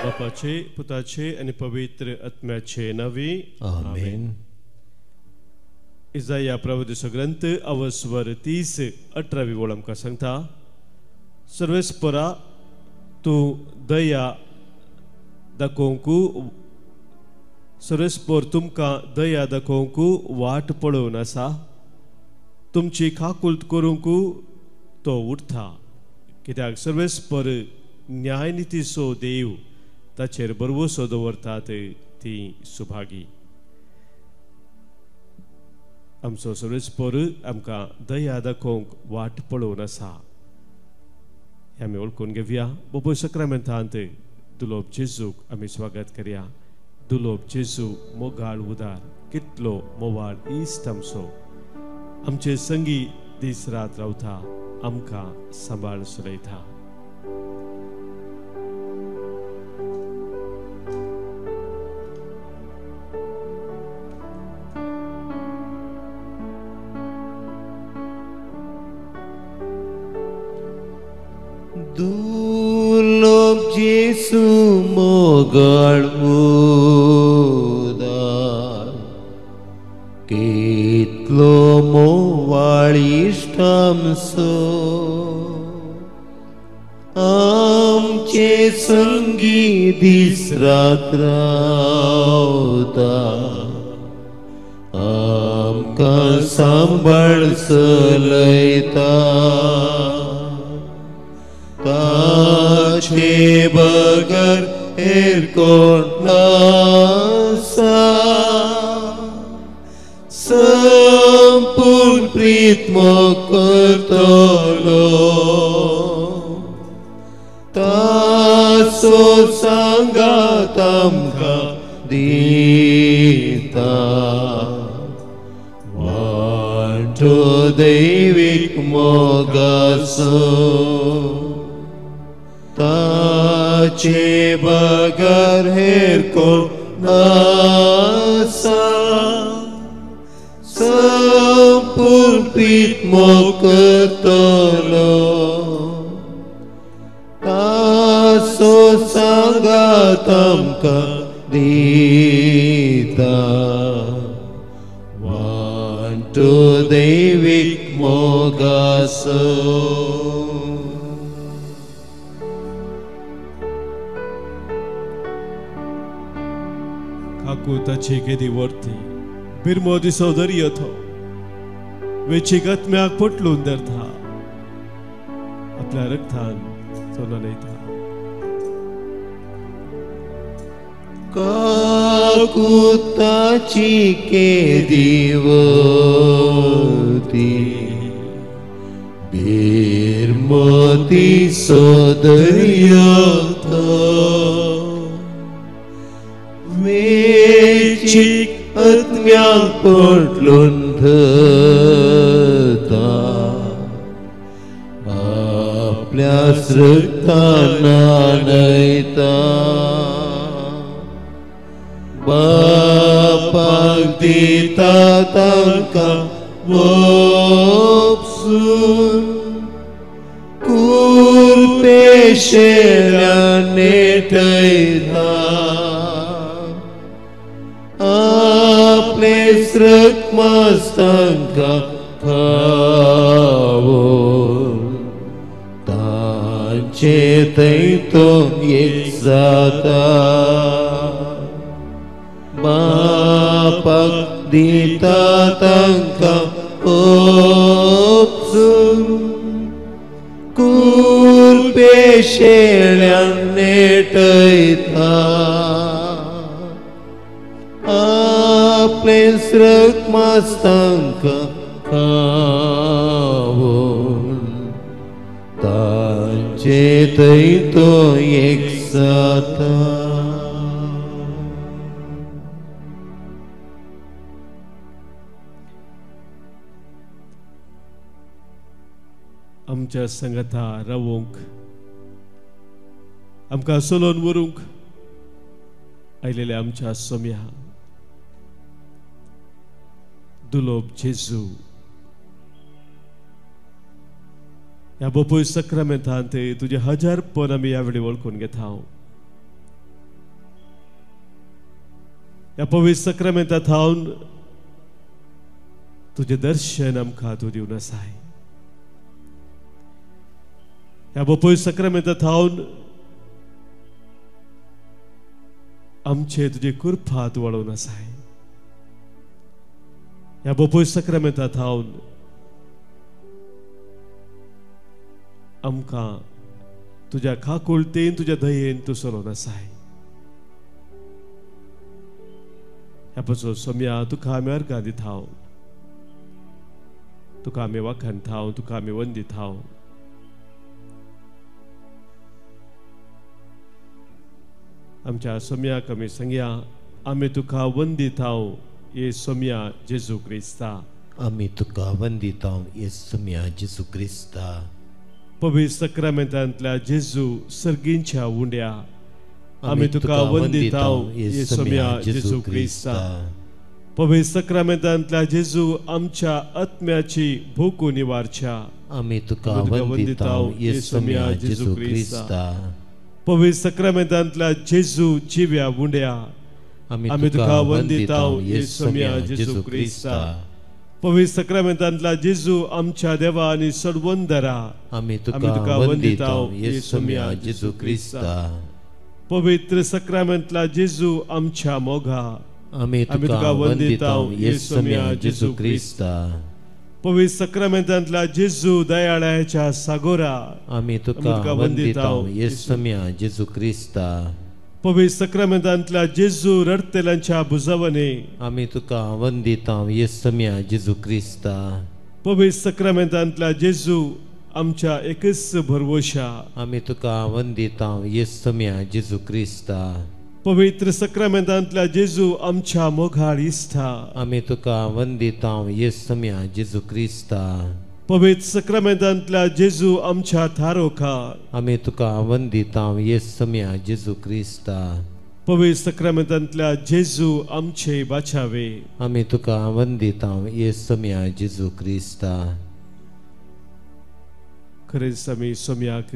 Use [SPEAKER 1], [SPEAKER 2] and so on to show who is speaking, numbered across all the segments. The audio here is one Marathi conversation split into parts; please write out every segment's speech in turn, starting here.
[SPEAKER 1] बापाचे, पुताचे आणि पवित्र आत्म्याचे नावे
[SPEAKER 2] आमेन.
[SPEAKER 1] इजाया प्रवचन ग्रंथ अवस्वर 30:18 ओळ आमकां सांगता, सर्वेस्परा तूं दया दाखोवंकू, सर्वेस्पर तुमकां दया दाखोवंकू वाट पळोवन आसा, तुमची काकुळट करूंक तो उठता, कित्याक सर्वेस्पर न्यायनितीचो देव ताचेर भरवोसो दवरतात ती सुभागी. आमचो सर्वेस्पर आमकां दया दाखोवंक वाट पळोवन आसा हें आमी वळखून घेवया. बापूय सक्रामेंतांत दुलोब जेजूक आमी स्वागत करया. दुलोब जेजू मोगाळ उदार, कितलो मोवाळ इश्ट आमचो, आमचे संगी दीस रात रावता, आमकां सांबाळ सुलयता.
[SPEAKER 2] दुर्लभ जेसू मोगाळ उदार, कितलो मोवाळ इश्ट आमचो, आमचे संगी दीस रात रावता, आमकां सांबाळ चलयता. ताचे बगर हेर कोण नासा, संपूर्ण प्रीत करतलो, ताचो सांगात आमकां दिता. वांटो दैवीक मोगाचो, ताचे बगर हेर कोण नासा, संपूर्ण प्रीत करतलो, ताचो सांगात आमकां दिता. वांटो दैवीक मोगाचो.
[SPEAKER 1] ताची गेदी वर्ती बिरमो दिसो दर्यो तो वेचीक आत्म्याक पटलून धरता, आपल्या रक्तान चलयता.
[SPEAKER 2] काकुताची केदी वर्ती बिरमो दिसो दर्यो तो वेचीक आत्म्याक पटलून धरता, आपल्या रक्तान आनयता. बापाक दिता तांकां वोपसून, कुरपेशेल्यान नेटयता. आपले रक्तमांस तांकां खावोन, तांचे थंय तो एक जाता. बापाक दिता तांकां ओपसून, कुरपेशेल्यान नेटयता. आपले रक्तमांस तांकां खावोन, तांचे थंय तो एक जाता.
[SPEAKER 1] आमच्या संगता रावूंक, आमकां सोलोन व्हरूंक आयलेल्या आमच्या सोम्या दुलोब जेजू ह्या बापूय सक्रामेंतांत तुझे हजारपण आमी ह्या वेळी वळखून घेता. ह्या पवित्र सक्रामेंतांत हांव तुझे दर्शन आमकां तूं दिवन आसाय. ह्या पवित्र सक्रामेंतांत हांव आमचे तुझे कृपा तूं वळोवन आसाय. ह्या पवित्र सक्रामेंतांत हांव आमकां तुझ्या खाकुळतेन तुझ्या दयेन तूं चलोवन आसाय. ह्या पसून सोम्या तुका आमी अर्गां दिता, तुका आमी वखणता, तुका आमी वंदिता. आमच्या सोम्याक आमी सांगया, आमी तुका वंदिता ये सोम्या जेजू क्रिस्ता.
[SPEAKER 2] आमी तुका वंदिता ये सोम्या जेजू क्रिस्ता.
[SPEAKER 1] पवित्र सक्रामेंतांतल्या जेजू सर्गींच्या उंड्या आमी तुका वंदिता ये सोम्या जेजू क्रिस्ता. पवित्र सक्रामेंतांतल्या जेजू आमच्या आत्म्याची भूक निवारच्या
[SPEAKER 2] आमी तुका वंदिता ये सोम्या जेजू क्रिस्ता.
[SPEAKER 1] पवित्र सक्रामेंतांतल्या जेजू जिव्या उंड्या आमी तुका वंदिता ये सोम्या जेजू क्रिस्ता. पवित्र सक्रामेंतांतल्या जेजू आमच्या देवा आनी सडवंदरा
[SPEAKER 2] आमी तुका वंदिता ये सोम्या जेजू क्रिस्ता.
[SPEAKER 1] पवित्र सक्रामेंतला जेजू आमच्या मोगा
[SPEAKER 2] आमी तुका वंदिता ये सोम्या जेजू क्रिस्ता.
[SPEAKER 1] पवित्र सक्रामेंतांतला जेजू दयाळ्याच्या सागोरा
[SPEAKER 2] आमी तुका वंदिता ये सोम्या जेजू क्रिस्ता.
[SPEAKER 1] पवित्र सक्रामेंतांतला जेजू रडतेल्यांच्या बुजवणे
[SPEAKER 2] आमी तुका वंदिता ये सोम्या जेजू क्रिस्ता.
[SPEAKER 1] पवित्र सक्रामेंतांतला जेजू आमच्या एकच भरवशा
[SPEAKER 2] आमी तुका वंदिता ये सोम्या जेजू क्रिस्ता.
[SPEAKER 1] पवित्र सक्रामेंतांतल्या जेजू आमच्या मोगाळ इश्टा
[SPEAKER 2] आमी तुका वंदिता ये सोम्या जेजू क्रिस्ता.
[SPEAKER 1] पवित्र सक्रामेंतांतल्या जेजू आमच्या थारोका
[SPEAKER 2] आमी तुका वंदिता ये सोम्या जेजू क्रिस्ता.
[SPEAKER 1] पवित्र सक्रामेंतांतल्या जेजू आमचे बाचावे
[SPEAKER 2] आमी तुका वंदिता ये सोम्या जेजू क्रिस्ता.
[SPEAKER 1] खरेंच आमी सोम्याक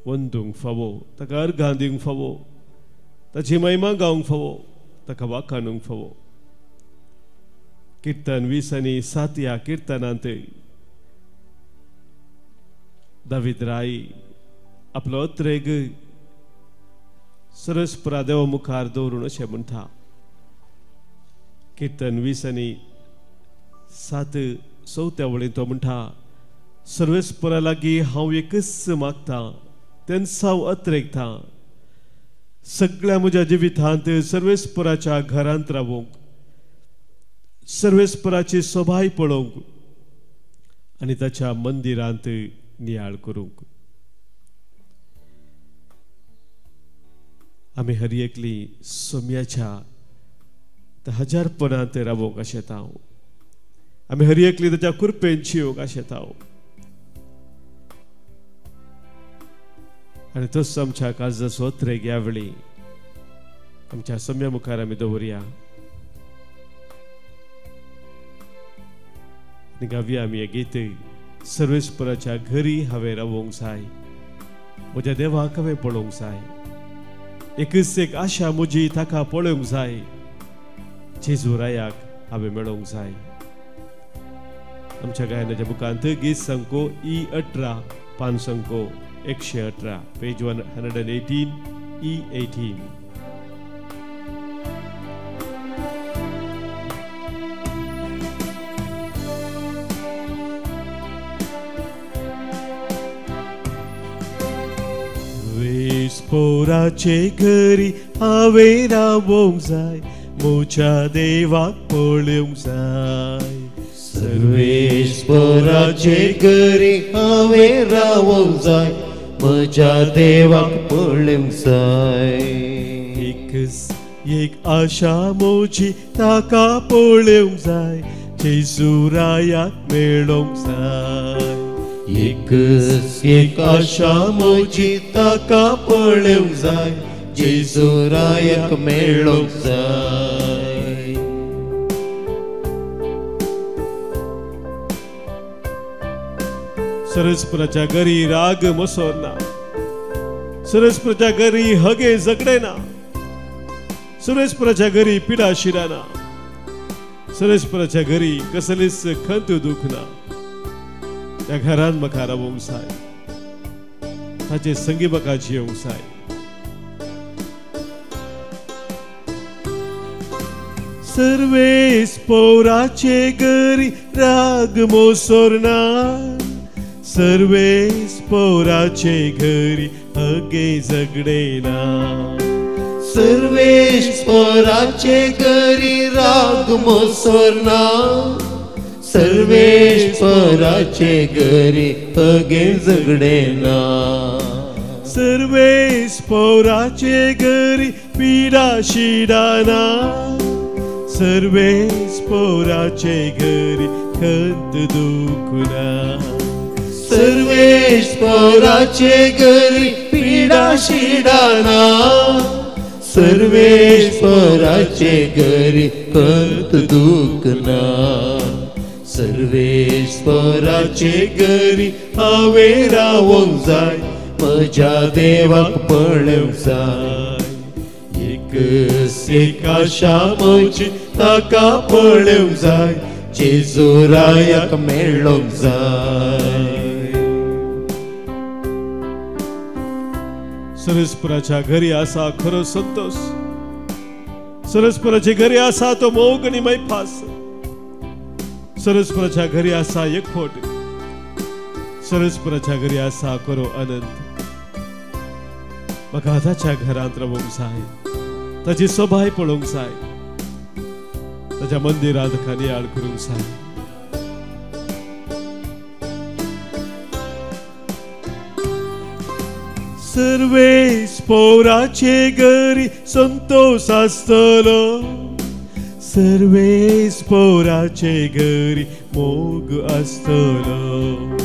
[SPEAKER 1] वंदूंक फावो, ताका अर्गां दिवंक फावो, ताची महिमा गावंक फावो, ताका वाखाणूंक फावो. कीर्तन 20 आनी 7 ह्या कीर्तनांत दावीद राय आपलो अत्रेग सरस्परा देवा मुखार दवरून अशें म्हणटा. कीर्तन 20 आनी 7 चवथ्या वळीन तो म्हणटा, सर्वेस्परा लागीं हांव एकच मागता, तेन्ना हांव अत्रेगता. सगळ्या म्हज्या जिवितांत सर्वेस्पराच्या घरांत रावूंक, सर्वेस्पराची सोबाय पळोवंक आनी ताच्या मंदिरांत नियाळ करूंक. आमी हर एकली सोम्याच्या हजारपणांत रावूंक आशेता. आमी हर एकली ताच्या कृपेन जियोंक आशेता. आनी तोच आमच्या काळजाचो अत्रेग ह्या वेळी आमच्या सोम्या मुखार आमी दवरया आनी गावया आमी हे गीत. सर्वेस्पराच्या घरी हांवें रावूंक जाय, म्हज्या देवाक हांवें पळोवंक जाय, एकच एक आशा म्हजी ताका पळोवंक जाय, जेजू रायाक हांवें मेळोवंक जाय. आमच्या गायनाच्या बुकांत गीत संको E18 पान संको 118 पेज 118 E18. वेस्पोराचे घरी हांवें रावूंक जाय, म्हज्या देवाक पळोवंक जाय.
[SPEAKER 2] सर्वेस्पराचे घरी हांवें रावूंक जाय, म्हज्या देवाक पळोवंक जाय.
[SPEAKER 1] एकच एक आशा म्हजी ताका पळोवंक जाय, जेजू रायाक मेळोवंक जाय.
[SPEAKER 2] एकच एक आशा म्हजी ताका पळोवंक जाय, जेजू रायाक मेळोवंक जाय.
[SPEAKER 1] सरस्पराच्या घरी राग मसोर ना, सरस्पराच्या घरी हगे झगडे ना, सुरेशपुराच्या घरी पिडा शिराना, सुरेशपुराच्या घरी कसलीच खंत दुख ना. त्या घरान म्हाका रावूंक जाय, ताचे संगी म्हाका जियोंक जाय. सर्वेस पौराचे घरी राग मोसोरना, सर्वेस पौराचे घरी हगे झगडेना.
[SPEAKER 2] सर्वेश पराचे घरी राग मोसोरना, सर्वेश पराचे घरी हगे झगडेना.
[SPEAKER 1] सर्वेस पौराचे घरी पिडा शिडाना, सर्वेस पौराचे घरी खंत दुखना.
[SPEAKER 2] सर्वेश पराचे घरी पिडा शिडाना, सर्वेश पराचे घरी खंत दुखना. सर्वेश पराचे घरी हांवें रावूंक जाय, म्हज्या देवाक पळोवंक जाय. एक आशा म्हजी ताका पळोवंक जाय, जेजू रायाक मेळोंक जाय.
[SPEAKER 1] सुरेशपुराच्या घरी आसा खरो संतोष, सुरेशपुराच्या घरी आसा तो मोग आणि मैफास. सुरेशपुराच्या घरी आसा एकफोट, सुरेशपुराच्या घरी आसा खरो आनंद. म्हाका ताच्या घरांत रावूंक जाय, ताची सोबाय पळोवंक जाय, ताच्या मंदिरांत खांद्याळ करूंक जाय. सर्वेस पौराचे घरी संतोष आसतलो, सर्वेस पौराचे घरी मोग आसतलो.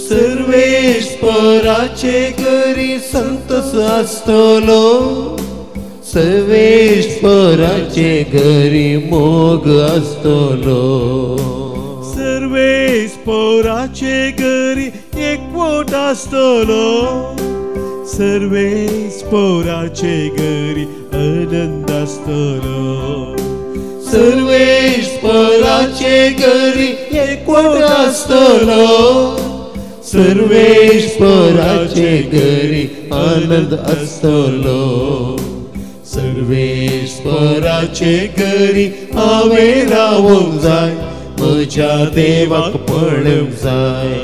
[SPEAKER 2] सर्वेश पराचे घरी संतोष आसतलो, सर्वेश पराचे घरी मोग आसतलो.
[SPEAKER 1] सर्वेस पौराचे घरी एकवट आसतलो, सर्वेस पौराचे घरी आनंद आसतलो.
[SPEAKER 2] सर्वेश पराचे घरी एकवट आसतलो, सर्वेश पराचे घरी आनंद आसतलो. सर्वेश पराचे घरी हांवें रावूंक जाय, म्हज्या देवाक पळोवंक जाय.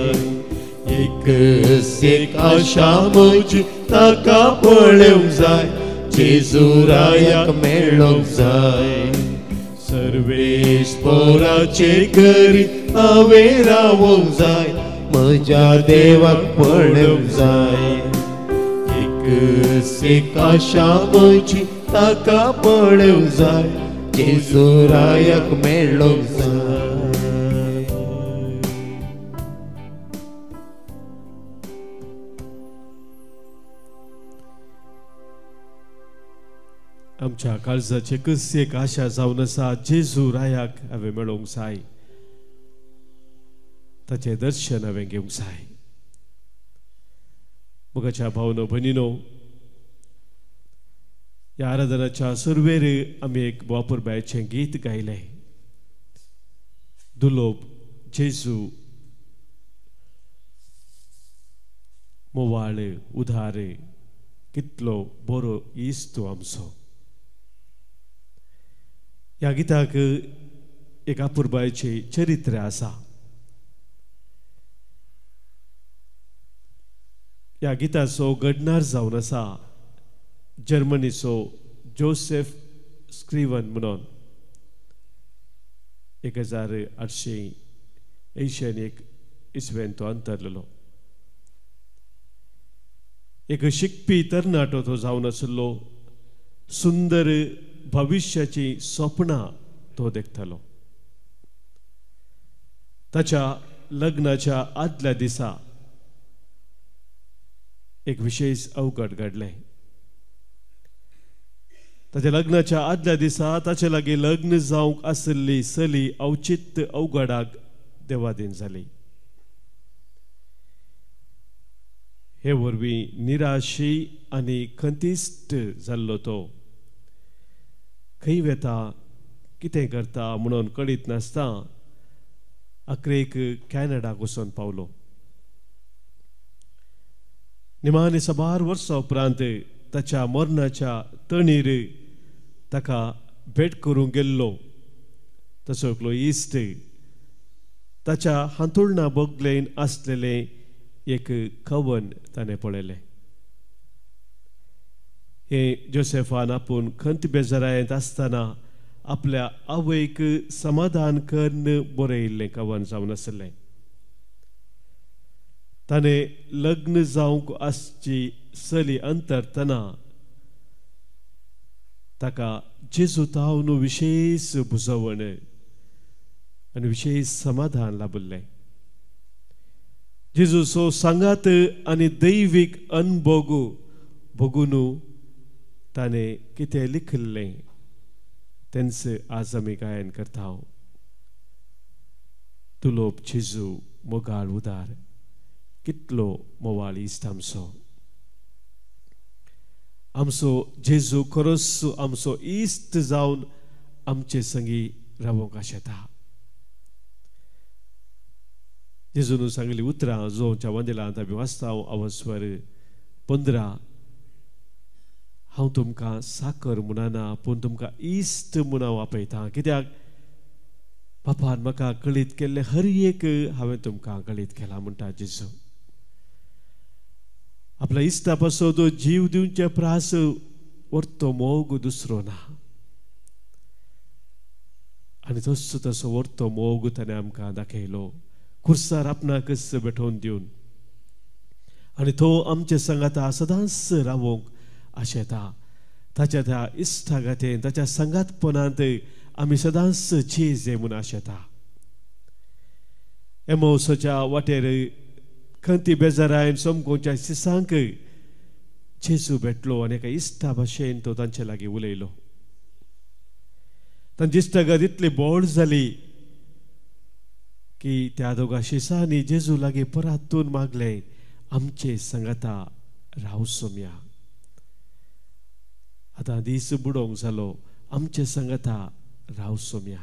[SPEAKER 2] एक आशा म्हजी ताका पळोवंक जाय, जेजू रायाक मेळोंक जाय. सर्वेश पराचे घरी हांवें रावूंक जाय, म्हज्या देवाक पळोवंक जाय. एक आशा म्हजी ताका पळोवंक जाय, जेजू रायाक मेळोंक जाय.
[SPEAKER 1] आमच्या काळजाची एकच एक आशा जावन आसा, जेजू रायाक हांवें मेळोवंक जाय, ताचें दर्शन हांवें घेवंक जाय. मोगाच्या भावनो भयणीनो, ह्या आराधनाच्या सुरवेर आमी एक वापुरबायेचें गीत गायलें. दुलोब जेजू मोवाळ उधार कितलो बरो इस्तो आमचो. ह्या गिताक एक आपुरबायेचें चरित्र आसा. ह्या गिताचो घडणार जावन आसा जर्मनीचो जोसेफ स्क्रिवन म्हणून 1881 इसवेन तो अंतरलेलो. एक शिकपी तरणाटो तो जावन आशिल्लो. सुंदर भविष्याची स्वप्नां तो देखतालो. ताच्या लग्नाच्या आदल्या दिसा एक विशेष अवघड घडलें. ताच्या लग्नाच्या आदल्या दिसा ताचे लागीं लग्न जावंक आशिल्ली चली औचित्य अवघडाक देवादीन जाली. हे वरवीं निराशी आनी खंतिश्ट जाल्लो तो खंय वेता कितें करता म्हणून कळीत नासता अकरेक कॅनडाक वचून पावलो. निमाणे 12 वर्सां उपरांत ताच्या मरणाच्या तणीर ताका भेट करूंक गेल्लो तसो एकलो इश्ट ताच्या हांतुरणा बोगलेन आसलेलें एक कवन ताणें पळयलें. हें जोसेफान आपूण खंत बेजारायेंत आसतना आपल्या आवयक समाधान करून बरयल्लें कवन जावन आसलें. ताणें लग्न जावंक आसची चली अंतरतना ताका जेजू तावन विशेष बुजवण आनी विशेष समाधान लाभलें. जेजूचो सांगात आनी दैवीक अनुभव बघून ताणें कितें लिखिल्लें तेंच आज आमी गायन करता. तुलोप जेजू मोगाळ उदार कितलो मोवाळ इश्ट आमचो. आमचो जेजू खरोच आमचो इश्ट जावन आमचे संगी रावंक आशेता. जेजून सांगली उतरां जोच्या वंदेलांत आमी वाचता अवस्वर 15. हांव तुमकां साकर म्हणना पूण तुमकां इश्ट म्हणून आपयतां. कित्याक बापान म्हाका कळीत केल्लें हर एक हांवें तुमकां कळीत केलां म्हणटा जेजू. आपल्या इश्टा पासो जीव दिवचे प्रास वर्तो मोग दुसरो ना आनी तसो वर्तो मोग ताणें आमकां दाखयलो खुर्सार आपणाकच बेठोवन दिवन आनी तो आमचे संगाता सदांच रावोंक आशेता. ताच्या त्या इश्टा गातेन ताच्या संगातपणांत आमी सदांच जेजे म्हूण आशेता. एमोसाच्या वाटेर खंती बेजारायन समकोवच्या सिसांक जेजू भेटलो आनी एका इश्टा भाशेन तो तांचे लागीं उलयलो. तांची इश्टागत इतली बोड जाली की त्या दोगा शिसांनी जेजू लागीं परतून मागलें आमचे संगाता राव सोम्या. आतां दीस बुडोवंक जालो आमचे संगाता राव सोम्या.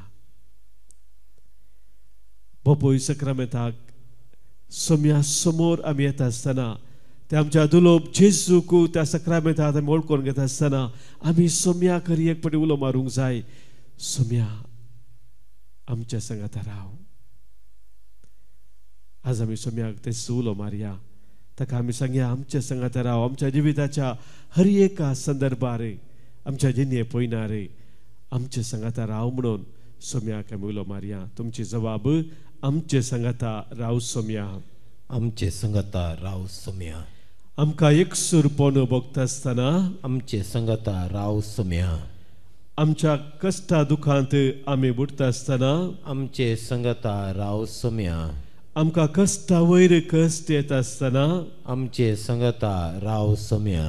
[SPEAKER 1] बापूय सक्रामेंताक सोम्या समोर आमी येता आसतना ते आमच्या दुलोप जेजूक त्या सक्रामेंतांत आमी वळखून घेता आसतना आमी सोम्या खरी एक फावटी उलो मारूंक जाय. सोम्या आमच्या संगाता राव. आज आमी सोम्याक तेच उलो मारया. ताका आमी सांगया आमच्या संगाता राव. आमच्या जिविताच्या हर एका संदर्भार आमच्या जिणे पयनार आमच्या संगाता राव म्हणून सोम्याक आमी उलो मारया. तुमची जबाब आमचे संगाता राव सोम्या.
[SPEAKER 2] आमचे संगाता राव सोम्या.
[SPEAKER 1] आमकां एकसूरपण भोगता आसतना
[SPEAKER 2] आमचे संगाता राव सोम्या.
[SPEAKER 1] आमच्या कश्टा दुखांत आमी बुडता आसतना
[SPEAKER 2] आमचे संगाता राव सोम्या.
[SPEAKER 1] आमकां कश्टा वयर कश्ट येता आसतना
[SPEAKER 2] आमचे संगाता राव सोम्या.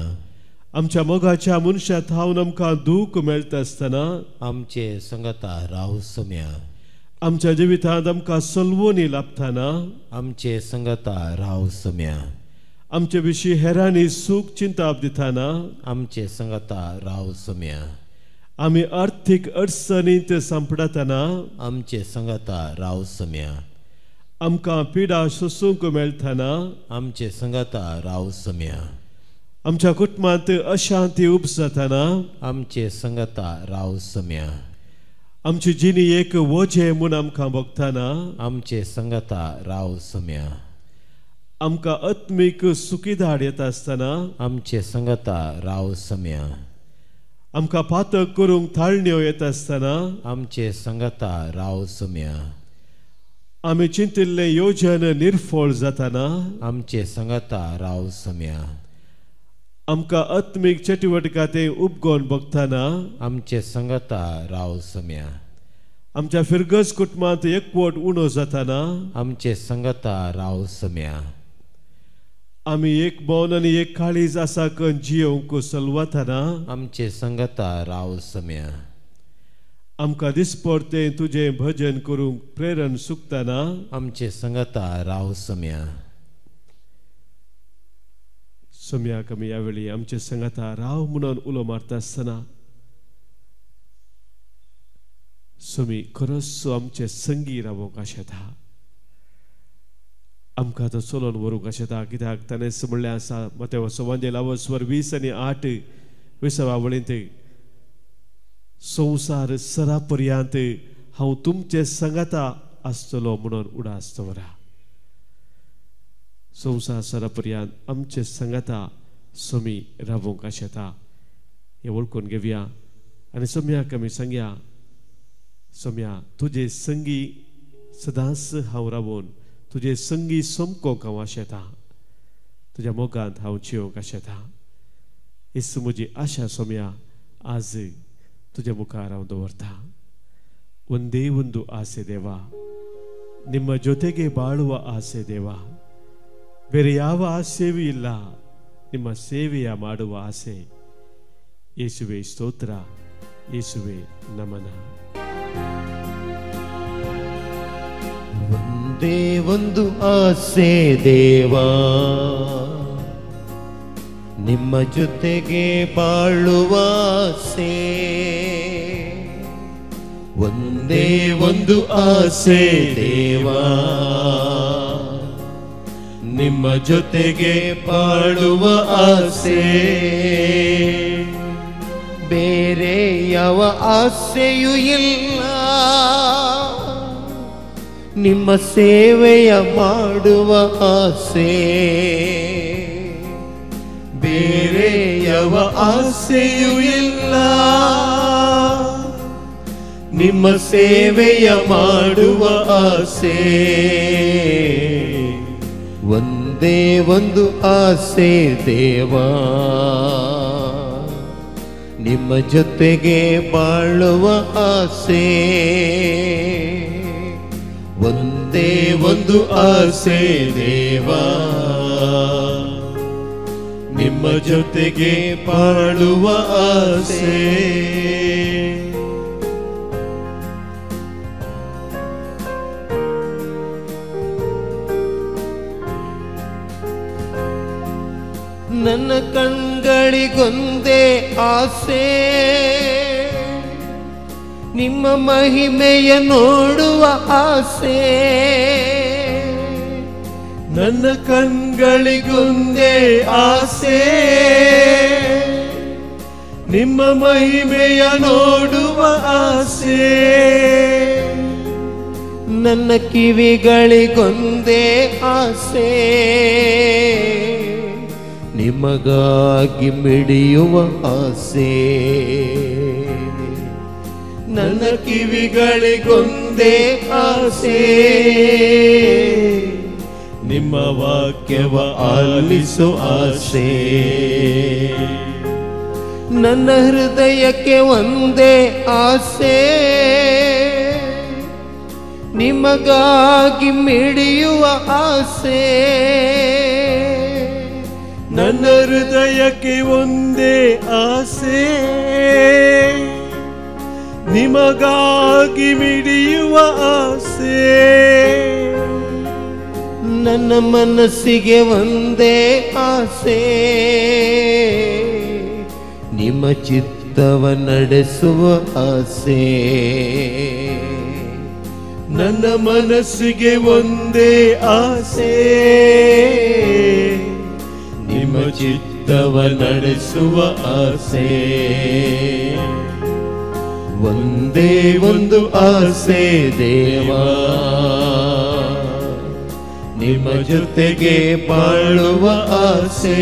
[SPEAKER 1] आमच्या मोगाच्या मनशां थावन आमकां दूख मेळटा आसतना
[SPEAKER 2] आमचे संगाता राव सोम्या.
[SPEAKER 1] आमच्या जिवितांत आमकां सलवणी लाभतना
[SPEAKER 2] आमचे संगाता राव सोम्या.
[SPEAKER 1] आमचे विशीं हेरांनी सूख चिंताप दितना
[SPEAKER 2] आमचे संगाता राव सोम्या.
[SPEAKER 1] आमी आर्थीक अडचणींत सांपडतना
[SPEAKER 2] आमचे संगाता राव सोम्या.
[SPEAKER 1] आमकां पिडा सोसूंक मेळतना
[SPEAKER 2] आमचे संगाता राव सोम्या.
[SPEAKER 1] आमच्या कुटुंबांत अशांती उपसतना
[SPEAKER 2] आमचे संगाता राव सोम्या.
[SPEAKER 1] आमची जिणी एक वोजे म्हूण आमकां भोगतना
[SPEAKER 2] आमचे संगाता राव सोम्या.
[SPEAKER 1] आमकां आत्मीक सुखीदाड येता आसतना
[SPEAKER 2] आमचे संगाता राव सोम्या.
[SPEAKER 1] आमकां पातक करूंक थाळण्यो येता आसतना
[SPEAKER 2] आमचे संगाता राव सोम्या.
[SPEAKER 1] आमी चिंतिल्लें योजन निर्फळ जातना
[SPEAKER 2] आमचे संगाता राव सोम्या.
[SPEAKER 1] आमकां आत्मीक चटवटकांते उपगोवन भोगतना
[SPEAKER 2] आमचे संगाता राव सोम्या.
[SPEAKER 1] आमच्या फिरगस कुटुंबांत एकवट उणो जातना
[SPEAKER 2] आमचे संगाता राव सोम्या.
[SPEAKER 1] आमी एक मौन आनी एक काळीज आसा करून जियोंक सलवतना
[SPEAKER 2] आमचे संगाता राव सोम्या.
[SPEAKER 1] आमकां दिसपरतें तुजें भजन करूंक प्रेरण सुकतना
[SPEAKER 2] आमचे संगाता राव सोम्या.
[SPEAKER 1] सोम्याक आमी ह्या वेळी आमचे संगाता राव म्हणून उलो मारता आसतना सोमी खरोच आमचे संगी रावोंक आशेता आमकां तो चलोवन व्हरूंक आशेता कित्याक ताणें म्हणलें आसा मतेव सुवांजेला स्वर 20 आनी 8 20 वळींत संवसार सरा पर्यंत हांव तुमचे संगता आसतलो म्हणून उडास दवरा संवसार सरा पर्यंत आमचे संगता सोमी रावोंक आशेता हे वळखून घेवया आनी सोम्याक आमी सांगया सोम्या तुजे संगी सदांच हांव रावून तुजे संगी सोमकोंक हांव आशेता तुज्या मोगांत हांव जियोंक आशेता हिच म्हजी आशा सोम्या आज तुज्या मुखार हांव दवरता ಒಂದೇ ಒಂದು ಆಸೆ ದೇವಾ ನಿಮ್ಮ ಜೊತೆಗೆ ಬಾಳುವ ಆಸೆ ದೇವಾ ಬೇರೆ ಯಾವ ಆಸೆಯೂ ಇಲ್ಲ ನಿಮ್ಮ ಸೇವೆಯ ಮಾಡುವ ಆಸೆ ಯೇಸುವೆ ಸ್ತೋತ್ರ ಯೇಸುವೆ ನಮನ
[SPEAKER 2] ಒಂದೇ ಒಂದು ಆಸೆ ದೇವಾ ನಿಮ್ಮ ಜೊತೆಗೆ ಬಾಳುವ ಆಸೆ ಒಂದೇ ಒಂದು ಆಸೆ ದೇವಾ ನಿಮ್ಮ ಜೊತೆಗೆ ಬಾಳುವ ಆಸೆ ಬೇರೆ ಯಾವ ಆಸೆಯೂ ಇಲ್ಲ ನಿಮ್ಮ ಸೇವೆಯ ಮಾಡುವ ಆಸೆ ಬೇರೆ ಯಾವ ಆಸೆಯೂ ಇಲ್ಲ ನಿಮ್ಮ ಸೇವೆಯ ಮಾಡುವ ಆಸೆ ಒಂದೇ ಒಂದು ಆಸೆ ದೇವಾ ನಿಮ್ಮ ಜೊತೆಗೆ ಬಾಳುವ ಆಸೆ ಒಂದೇ ಒಂದು ಆಸೆ ದೇವಾ ನಿಮ್ಮ ಜೊತೆಗೆ ಬಾಳುವ ಆಸೆ ನನ್ನ ಕಣ್ಗಳಿಗೊಂದೇ ಆಸೆ ನಿಮ್ಮ ಮಹಿಮೆಯ ನೋಡುವ ಆಸೆ ನನ್ನ ಕಣ್ಗಳಿಗೊಂದೇ ಆಸೆ ನಿಮ್ಮ ಮಹಿಮೆಯ ನೋಡುವ ಆಸೆ ನನ್ನ ಕಿವಿಗಳಿಗೊಂದೇ ಆಸೆ ನಿಮಗಾಗಿ ಮಿಡಿಯುವ ಆಸೆ ನನ್ನ ಕಿವಿಗಳಿಗೊಂದೇ ಆಸೆ ನಿಮ್ಮ ವಾಕ್ಯವ ಆಲಿಸುವ ಆಸೆ ನನ್ನ ಹೃದಯಕ್ಕೆ ಒಂದೇ ಆಸೆ ನಿಮಗಾಗಿ ಮಿಡಿಯುವ ಆಸೆ ನನ್ನ ಹೃದಯಕ್ಕೆ ಒಂದೇ ಆಸೆ ನಿಮಗಾಗಿ ಮಿಡಿಯುವ ಆಸೆ ನನ್ನ ಮನಸ್ಸಿಗೆ ಒಂದೇ ಆಸೆ ನಿಮ್ಮ ಚಿತ್ತವ ನಡೆಸುವ ಆಸೆ ನನ್ನ ಮನಸ್ಸಿಗೆ ಒಂದೇ ಆಸೆ ನಿಮ್ಮ ಚಿತ್ತವ ನಡೆಸುವ ಆಸೆ ಒಂದೇ ಒಂದು ಆಸೆ ದೇವಾ ನಿಮ್ಮ ಜೊತೆಗೆ ಬಾಳುವ ಆಸೆ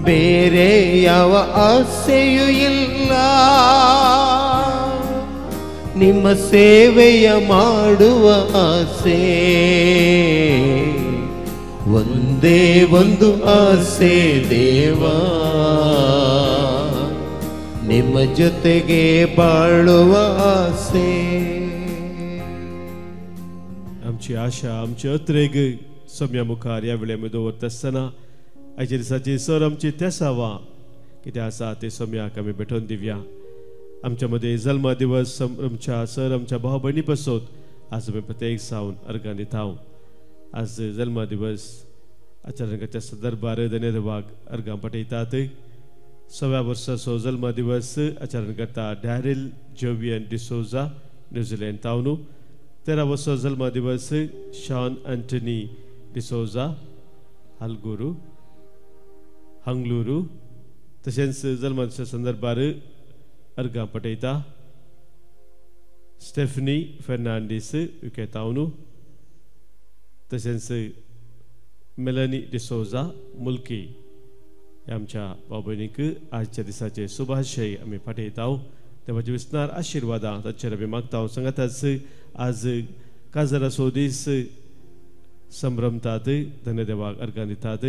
[SPEAKER 2] ಬೇರೆ ಯಾವ ಆಸೆಯೂ ಇಲ್ಲ ನಿಮ್ಮ ಸೇವೆಯ ಮಾಡುವ ಆಸೆ ಒಂದೇ ಒಂದು ಆಸೆ ದೇವಾ ನಿಮ್ಮ ಜೊತೆಗೆ ಬಾಳುವ ಆಸೆ
[SPEAKER 1] आमची आशा आमचे अत्रेग सम्या मुखार ह्या वेळेमध्ये दवरता आसतना आयच्या दिसाची सर आमची तेसावा कितें आसा ते सम्याक आमी भेटोवन दिवया आमच्या मध्ये जल्म दिवस आमच्या सर आमच्या भाव भयणी पासत आज आमी प्रत्येक सावन अर्गां दिता आज जल्म दिवस आचार्यांच्या संदर्भार धन्यवाद अर्गां पठयतात 6व्या वर्साचो जल्म दिवस आचरण करता डॅरिल जोवियन डिसोजा न्यूझीलंड तावनू 13 वर्साचो जल्म दिवस शॉन अँटनी डिसोजा हंगलुरू तशेंच जल्माच्या संदर्भार अर्गां पटयता स्टेफनी फेर्नांडीस युके तावनू तशेंच मेलनी डिसोजा मुल्की आमच्या बाबयनीक आजच्या दिसाचे शुभाशय आमी पाठयता देवाचे विस्तार आशिर्वादां ताचेर आमी मागता सांगाताच आज काजरा सोदीस संभ्रमतात धन्यदेवाक अर्गां दितात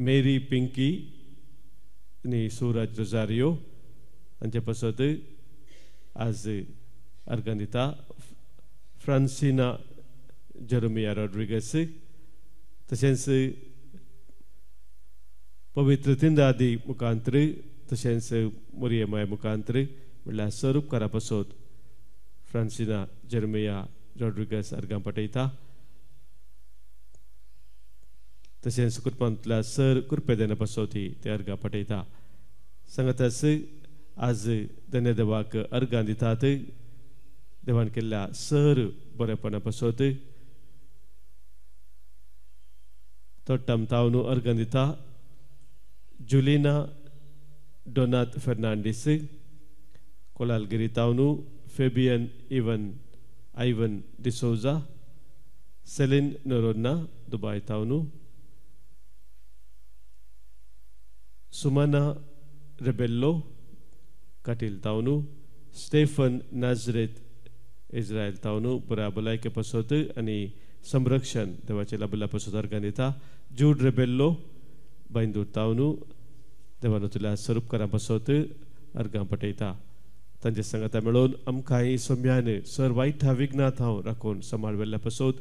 [SPEAKER 1] मेरी पिंकी नी सूरज रोजारियो हांचे पासत आज अर्गां दिता फ्रांसिना जेरोमिया रॉड्रिगस तशेंच पवित्र तिंदादी मुखांतर तशेंच मोरियमाय मुखांतर म्हणल्यार सर उपकारा पासत फ्रांसिना जेरोमिया रॉड्रिगस अर्गां पटयता तशेंच कुटुंबांतल्या सर कुरपेदेना पासोती ते अर्गां पटयता सांगाताच आज धन्यदेवाक अर्गां दितात देवान केल्ल्या सर बरेपणा पासत तोट्टाम तावनू अर्गां दिता जुलिना डोनात फेर्नांडीस कोलालगिरी तावनू फेबियन आयवन डिसोजा सेलिन नोरोन्ना दुबाय तावनू सुमाना रेबेल्लो काटील तावनू स्टेफन नाझरेत इस्रायल तावनू बऱ्या भलायके पासत आनी संरक्षण देवाचे लाभला पासत अर्गां दिता जूड रेबेल्लो बांदूर तावनू देवानुतल्या स्वरूपकारां पासत अर्गां पटयता तांचे सांगाता मेळोवन आमकांय सोम्यान सर वायट विघ्नात हांव राखून सांबाळ वेल्ल्या पासत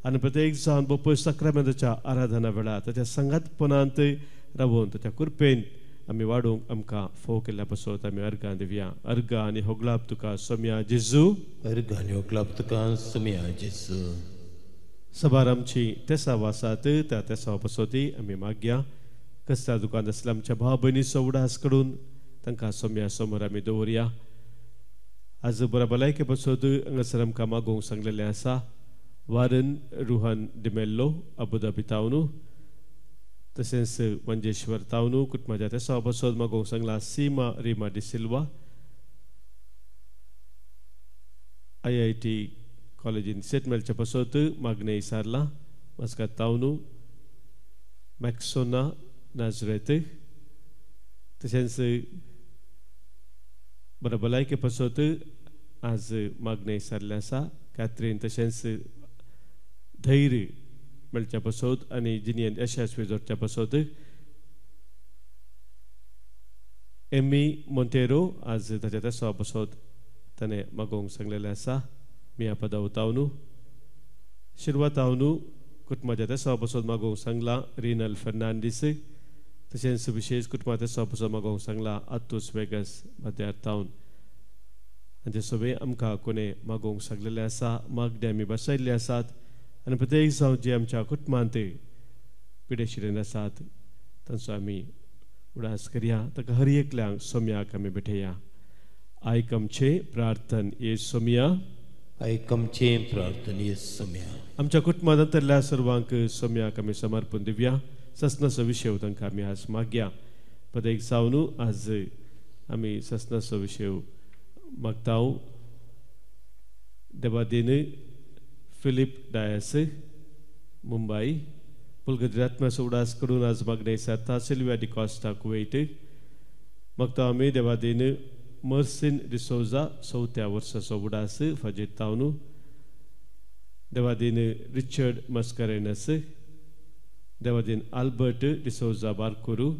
[SPEAKER 1] आनी प्रत्येक जावन बोपय सक्रामेंताच्या आराधना वेळार ताच्या संगातपणांत रावून ताच्या कृपेन आमी वाडूंक आमकां फोव केल्ल्या पासत आमी अर्गां दिवया अर्गां आनी होगलाप तुका सोम्या जेजू
[SPEAKER 2] अर्गां आनी होगलाप तुका सोम्या जेजू
[SPEAKER 1] सभार आमची तेसा वासात त्या तेसा पासोती आमी मागया कसल्या दुकान आसल्या आमच्या भाव भयणीचो उडास कडून तांकां सोम्या समोर आमी दवरया आज बऱ्या भलायके पासत हांगासर आमकां मागोवंक सांगलेलें आसा वारन रुहान डिमेल्लो अबुधाबी तावनू तशेंच मंजेश्वर तावनू कुटुंबाच्या तेसा पासत मागोवंक सांगला सीमा रिमा डिसिल्वा IIT कॉलेजीन सेट मेळच्या पासत मागणे इसारला मस्कात तावनू मॅक्सोना नाझरेत तशेंच बऱ्या भलायके पासत आज मागणे इसारले आसा कॅथरीन तशेंच धैर्य मेळच्या पासत आनी जिनियन यशस्वी जोडच्या पासत एमी मोंटेरो आज ताच्या तेसा पासत ताणें मागोवंक सांगलेलें आसा मिया पदाव तावनू शिरवा तावनू कुटुंबाच्या तेसा पासत मागोवंक सांगला रिनल फेर्नांडीस तशेंच विशेष कुटुंबा तेसा पासत मागोवंक सांगला आतूस वेगस मध्यार तावन हांचे सगळे आमकां कोणें मागोवंक सांगलेलें आसा मागणे आमी बसयल्ले आसात आनी प्रत्येक जावं जे आमच्या कुटुंबांत पिडेशिरेन आसात तांचो आमी उडास करया ताका हर एकल्यांक सोम्याक आमी भेटया आयकमचे प्रार्थन ये सोम्या
[SPEAKER 2] आयकमचे प्रार्थन ये सोम्या
[SPEAKER 1] आमच्या कुटुंबांतल्या सर्वांक सोम्याक आमी समर्पण दिवया ससनाचो विशय तांकां आमी आज मागया प्रत्येक जावन आज आमी ससनाचो विशय मागता देवादीन फिलिप डायस मुंबई पुलगद्रात्म्याचो उडास करून आज मागणे सारता सिल्विया डिकॉस्टा कुवेट मागता आमी देवादीन मर्सिन डिसोजा 4थ्या वर्साचो उडास फाजीर तावनू देवादीन रिचर्ड मस्करेनस देवादीन आल्बर्ट डिसोजा बारकुरू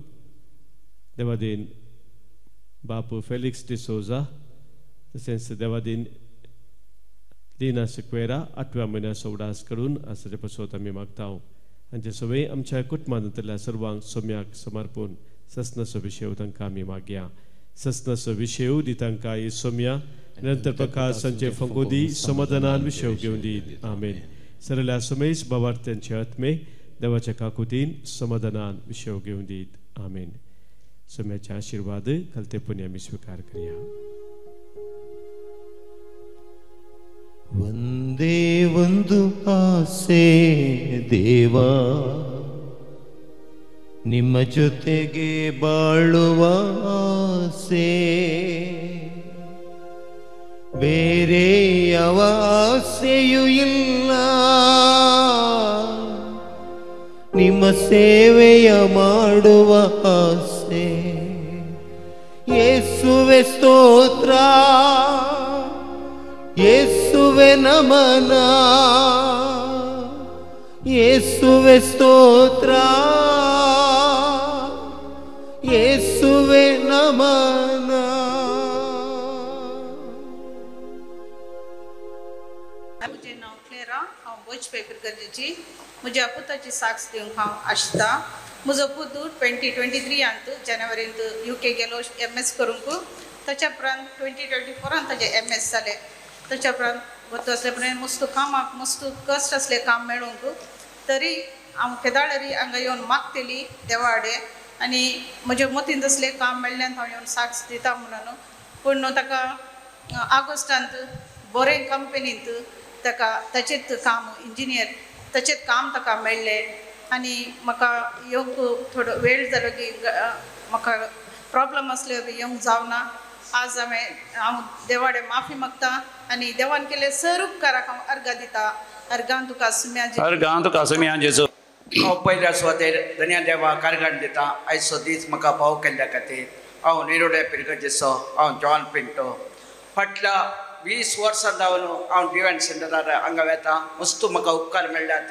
[SPEAKER 1] देवादीन बापू फेलिक्स डिसोजा तशेंच देवादीन लिना सिक्वेरा 8व्या म्हयन्याचो उडास करून आसाचे पासत आमी मागता हांचे सगळे आमच्या कुटुंबांतल्या सर्वांक सोम्याक समर्पून ससनाचो विशय तांकां आमी मागया ससनाचो विशय दी तांकां ही सोम्या निरंतर प्रकाश संचे फंगोदी समाधानान विशय घेवन दी आमेन सरल्या सोमेश बाबार्थ्यांचे आत्मे देवाच्या काकुतीन समाधानान विषय घेऊन दीत आमेन. सोम्याचे आशीर्वाद कलतेपणी आम्ही स्वीकार करूया.
[SPEAKER 2] ಒಂದೇ ಒಂದು ಆಸೆ ದೇವಾ, ನಿಮ್ಮ ಜೊತೆಗೆ ಬಾಳುವ ಆಸೆ, ಬೇರೆ ಯಾವ ಆಸೆಯೂ ಇಲ್ಲ, ನಿಮ್ಮ ಸೇವೆಯ ಮಾಡುವ ಆಸೆ. ಯೇಸುವೆ ಸ್ತೋತ್ರ, ಯೇಸುವೆ ನಮನ, ಯೇಸುವೆ ಸ್ತೋತ್ರ, ಯೇಸುವೆ ನಮನ.
[SPEAKER 3] म्हजें नांव क्लेरा, हांव बोचपेकर गरजेची. म्हज्या पुताची साक्ष दिवंक हांव आशता. म्हजो पुतू 2023 जानेवारींत UK गेलो MS करूंक. ताच्या उपरांत 2024 ताजें MS जालें. ताच्या उपरांत वता आसले मस्त कामाक मस्त कश्ट आसले काम मेळूंक. तरी हांव केदाळरी हांगा येवन मागतली देवा कडेन आनी म्हज्या मतीन तसलें काम मेळ्ळ्यान हांव येवन साक्ष दिता म्हणून. पूण ताका ऑगस्टांत बरें कंपनींत ताका ताचेंच काम इंजिनियर ताचेंच काम ताका मेळ्ळें आनी म्हाका येवंक थोडो वेळ जालो की म्हाका प्रॉब्लम आसले येवंक जावना. आज हांव देवा कडेन माफी मागता आनी देवान केले सर उपकाराक हांव अर्घा दिता. अर्घान तुका
[SPEAKER 4] सुम्या जेजू हांव पयल्या सुवातेर धन्या देवा कारगाण दिता. आयचो दीस म्हाका भाव केल्ल्या खातीर. हांव निरोडे पिरगजेचो, हांव जॉन पिंटो. फाटल्या 20 वर्सां जावन हांव डिवायन सेंटरार हांगा येता. मस्त म्हाका उपकार मेळ्ळ्यात,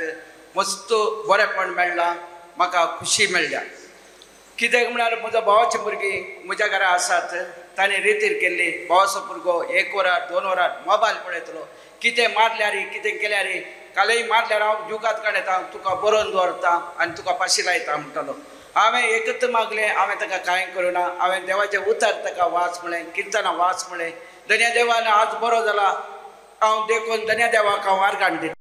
[SPEAKER 4] मस्त बरेपण मेळ्ळां, म्हाका खुशी मेळ्ळ्या. कित्याक म्हळ्यार म्हजो भावाची भुरगीं म्हज्या घरा आसात. ताणें रितीर केल्ली भावाचो भुरगो 1 वरार 2 वरार मोबायल पळयतलो. कितें मारल्यार कितें केल्यार कालय मारल्यार हांव जुगात काडयता, तुका बरोवन दवरता आनी तुका पाशी लायता म्हणटालो. हांवें एकच मागलें, हांवें ताका कांय करुना. हांवें देवाचें उतर ताका वाच म्हळें, किर्तनां वाच म्हळें. धन्या देवान आज बरो जाला. हांव देखून धन्या देवाक हांव अर्घाण दिता.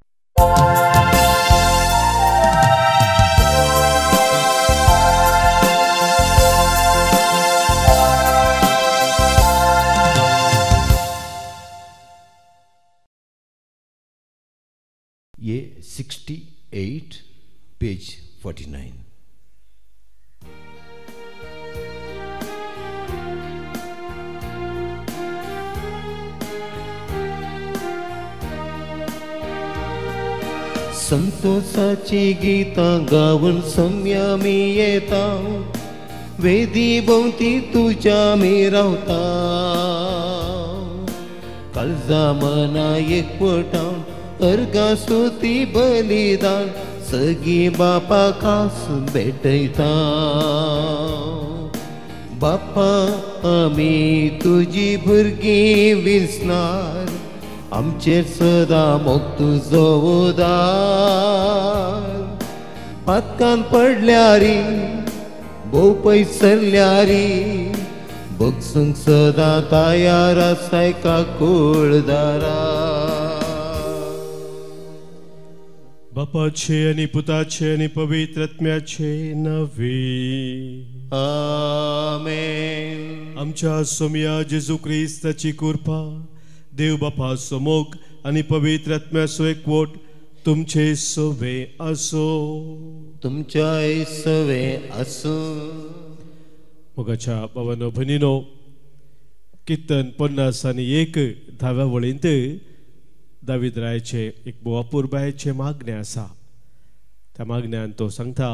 [SPEAKER 2] ये 68 पेज 49. संतोषाची गीतां गावन सम्या मी येता, वेदी भोवती तुज्या मी रावता. काळजा मना एकवटान अर्घा स्तुती बलिदान सगी बापा खास भेटयता. बापा आमी तुजी भुरगीं विसनार, आमचेर सदां मोग तुजो उदार. पातकान पडल्यारी भोव पयस सरल्यारी, बगसूंक सदां तयार आसाय काकुळदारा.
[SPEAKER 1] बापाचे आणि पुताचे आणि पवित्र आत्म्याचे नवे.
[SPEAKER 2] आमेन.
[SPEAKER 1] आमच्या सोम्या जेजू ख्रिस्ताची कृपा, देव बापाचो मोग आणि पवित्र आत्म्याचो एकवट तुमचे सोबे असो.
[SPEAKER 2] तुमच्याय सवे असो.
[SPEAKER 1] मोगाच्या भावांनो भयणीनो, कीर्तन 50 वळींत दावीद रायाचे एक बोवापूर बायचे मागणे आसा. त्या मागण्यान तो सांगता,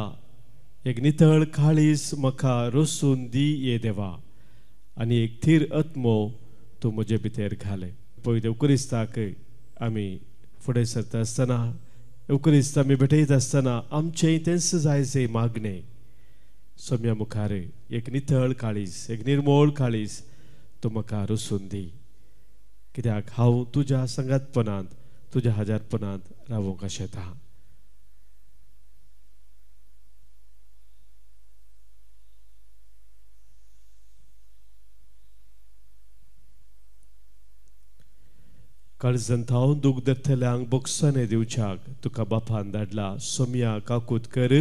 [SPEAKER 1] एक नितळ काळीस म्हाका रोसून दी ये देवा, आनी एक थीर आत्मो तूं म्हजे भितर घाले. पळय एवकरिस्ताक आमी फुडें सरता आसतना, एवकरिस्त आमी भेटयत आसतना आमचें तेंच जायचे मागणे सोम्या मुखार एक नितळ काळीस, एक निर्मळ काळीस तूं म्हाका रोसून दी. कित्याक हांव तुज्या संगातपणांत, तुज्या हजारपणांत रावूंक आशेता. काळजंतावन दूख धरतल्यांक बोगसाने दिवच्याक तुका बापान धाडला सोम्या काकुतकर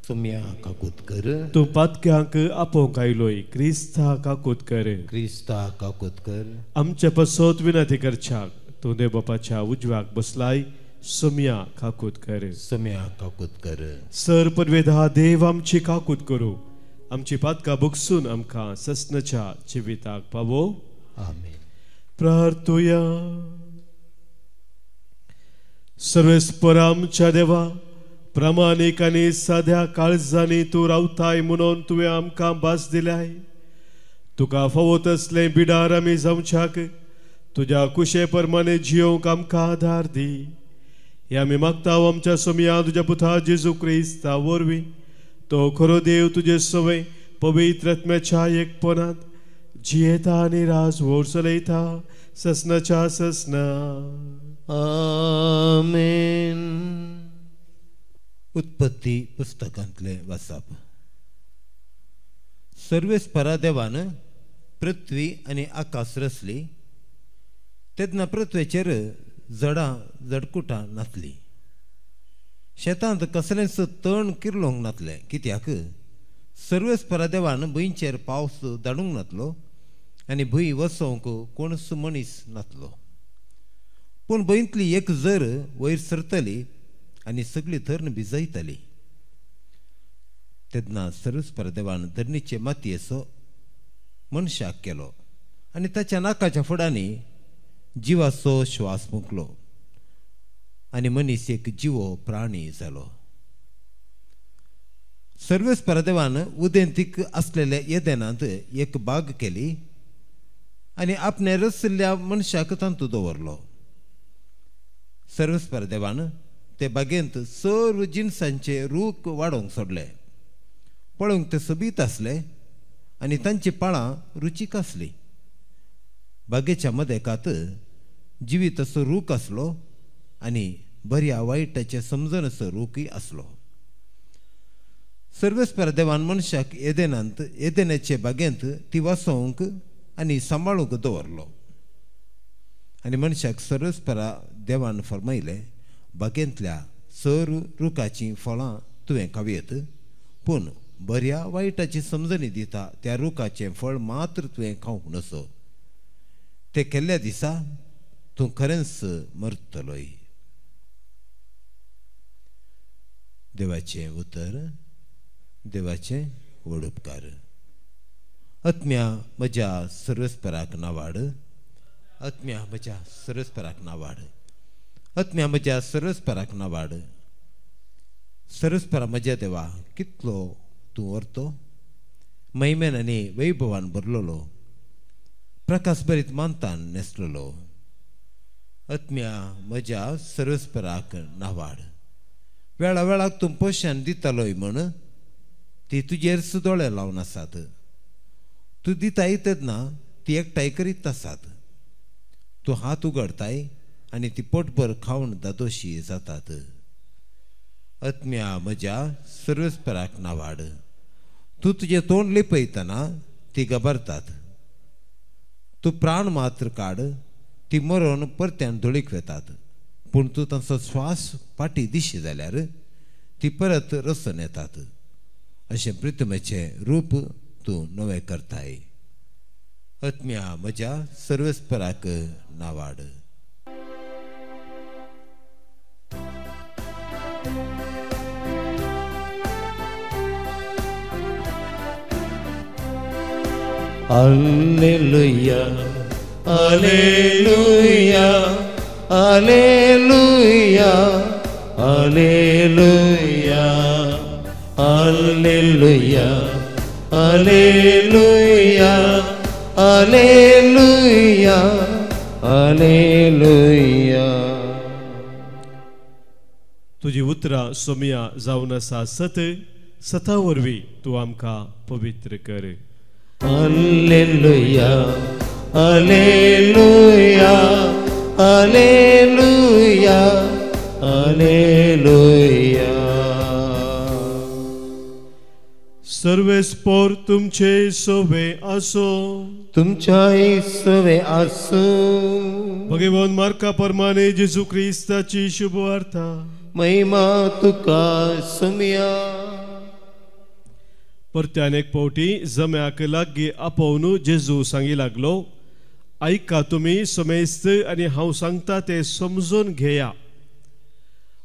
[SPEAKER 2] सोम्या काकुतकर
[SPEAKER 1] तूं पातक्यांक आपोवंक आयलोय क्रिस्ता काकुतकर
[SPEAKER 2] क्रिस्ता काकुतकर
[SPEAKER 1] आमचे पसोत विनंती करच्याक तूं देव बापाच्या उजव्याक बसलाय सोम्या काकुतकर
[SPEAKER 2] सोम्या काकुतकर
[SPEAKER 1] सर पदवेदा देव आमची काकूत करू आमची पातकां बोगसून आमकां ससनाच्या जिविताक पावो
[SPEAKER 2] आमेन.
[SPEAKER 1] प्रार्थुया. सर्वेस्पर आमच्या देवा प्रामाणिक आनी साध्या काळजांनी तूं रावताय म्हणून तुवें आमकां भास दिल्याय तुका फावत असलें बिडार आमी जावच्याक तुज्या कुशे प्रमाणे जियोंक आमकां आदार दी हे आमी मागता आमच्या सोम्या तुज्या पुता जेजू क्रिस्ता वरवीं तो खरो देव तुजे सवय पवित्र आत्म्याच्या एकपणांत जियेता आनी राज वोर चलयता ससनाच्या ससना
[SPEAKER 2] आमेन. उत्पत्ती पुस्तकांतले वाचप. सर्वेस्परा देवान पृथ्वी आनी आकाश रचली तेन्ना पृथ्वेचेर जडां जडकुटां नासली शेतांत कसलेंच तण किरलोंक नासलें कित्याक सर्वेस्परा देवान भुंयचेर पावस धाडूंक नासलो आनी भुंय वसोवंक कोणूच मनीस नासलो पूण भुंयतली एक जर वयर सरतली आनी सगळी धर्ण भिजयतली तेन्ना सर्वेस्परा देवान धरणीचे मातयेचो मनशाक केलो आनी ताच्या नाकाच्या फुडांनी जिवाचो श्वास मुकलो आनी मनीस एक जिवो प्राणी जालो. सर्वेस्परा देवान उदेंतीक आसलेल्या येदेनांत एक बाग केली आनी आपणे रचल्ल्या मनशाक तांतू दवरलो. सर्वेस्परा देवान ते बागेंत सर्व जिनसांचे रूख वाडोवंक सोडले पळोवंक ते सोबीत आसले आनी तांची पाळां रुचीक आसली. बागेच्या मदेकात जिवीत असो रूख आसलो आनी बऱ्या वायटाचे समजनसो रूखय आसलो. सर्वेस्परा देवान मनशाक येदेनाचे बागेंत ती वासोवंक आनी सांबाळूंक दवरलो आनी मनशाक सर्वेस्परा देवान फरमायलें बागेंतल्या सर्व रुखाची फळां तुवें खावयेत पूण बऱ्या वायटाची समजणी दिता त्या रुखाचें फळ मात्र तुवें खावंक नसो ते केल्ल्या दिसा तूं खरेंच मरतलोय. देवाचें उतर. देवाचे व्हड उपकार. आत्म्या म्हज्या सर्वेस्पराक नावाड. आत्म्या म्हज्या सर्वेस्पराक नावाड. आत्म्या म्हज्या सर्वेस्पराक नावाड. सर्वेस्परा म्हज्या देवा कितलो तूं व्हरतो महिमेन आनी वैभवान भरलेलो प्रकाश भरीत मानतान नेसलेलो. आत्म्या म्हज्या सर्वेस्पराक नावाड. वेळा वेळाक तूं पोशान दितालोय म्हण ती तुजेर सुदोळे लावन आसात. तूं दिताय तेन्ना ती एकठांय करीत आसात. तूं हात उगडताय आनी ती पोटभर खावन दादोशी जातात. आत्म्या म्हज्या सर्वेस्पराक नावाड. तूं तुजें तोंड लिपयतना ती गबरतात. तूं प्राण मात्र काड ती मरून परत्यान धुळीक वेतात पूण तूं तांचो श्वास फाटी दिशी जाल्यार ती परत रसून येतात. अशें प्रितमेचें रूप तूं नवें करताय. आत्म्या म्हज्या सर्वेस्पराक नावाड. Alleluia, Alleluia, Alleluia, Alleluia, Alleluia, Alleluia, Alleluia, Alleluia.
[SPEAKER 1] तुझी उतरां सोम्या जावन आसा सता वरवीं तूं आमकां पवित्र कर.
[SPEAKER 2] Alleluia, Alleluia, Alleluia, Alleluia.
[SPEAKER 1] सर्वेस्पोर तुमचे सोबे असो.
[SPEAKER 2] तुमच्याही सवे आसो.
[SPEAKER 1] भगवान मार्का परमाने जेजू क्रिस्ताची शुभ वार्ता.
[SPEAKER 2] महिमा तुका सुमिया.
[SPEAKER 1] परत्यान एक पावटी जम्याक लागीं आपोवन जेजू सांगी लागलो, ऐका तुम्ही समेस्त आनी हांव सांगता ते समजून घेया.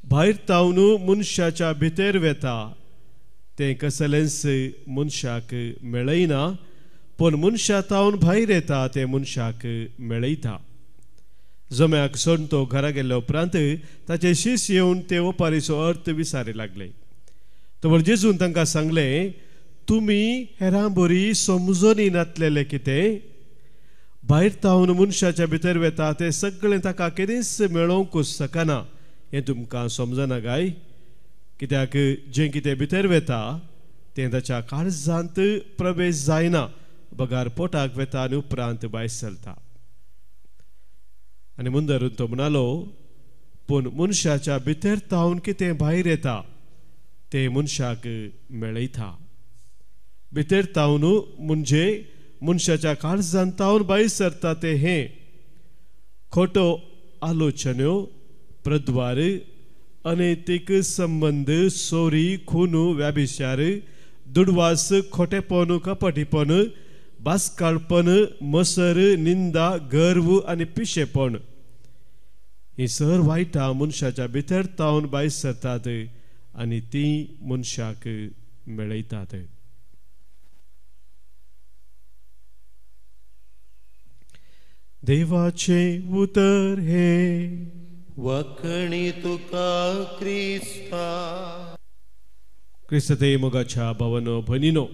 [SPEAKER 1] भायर तावन मनशाच्या भितर वेता ते कसलेंच मनशाक मेळयना, पण मनशा तावन भायर येता ते मनशाक मेळयता. जम्याक सोडून तो घरा गेल्या उपरांत ताचे शिश्य येवन ते ओपारीचो अर्थ विचारूंक लागले. तर जेजून तांकां सांगले, तुमी हेरां बरी समजून येनातलेले कितें? भायर तावन मनशाच्या भितर वेता ते सगळें ताका केदींच मेळोवंक शकना हें तुमकां समजना काय? कित्याक जें कितें भितर वेता तें ताच्या काळजांत प्रवेश जायना, बगार पोटाक वेता आनी उपरांत भायर सरता. आनी मुंदरून तो म्हणालो, पूण मनशाच्या भितर तावन कितें भायर येता तें मनशाक मेळयता. भितर तावन म्हणजे मनशाच्या काळजांत तावन भायर सरता ते हें खोटो आलोचन्यो, प्रद्वार, अनैतीक संबंध, चोरी, खून, व्याभिचार, दुडवास, खोटेपण, कपटीपण, बासकाळपण, मसर, निंदा, गर्व आनी पिशेपण. ही सर वायटां मनशाच्या भितर तावन भायर सरतात आनी ती मनशाक मेळयतात. देवाचे उतर हे
[SPEAKER 2] वखणी तुका क्रिस्ता.
[SPEAKER 1] क्रिस्ते मोगाच्या भावानो भयणीनो,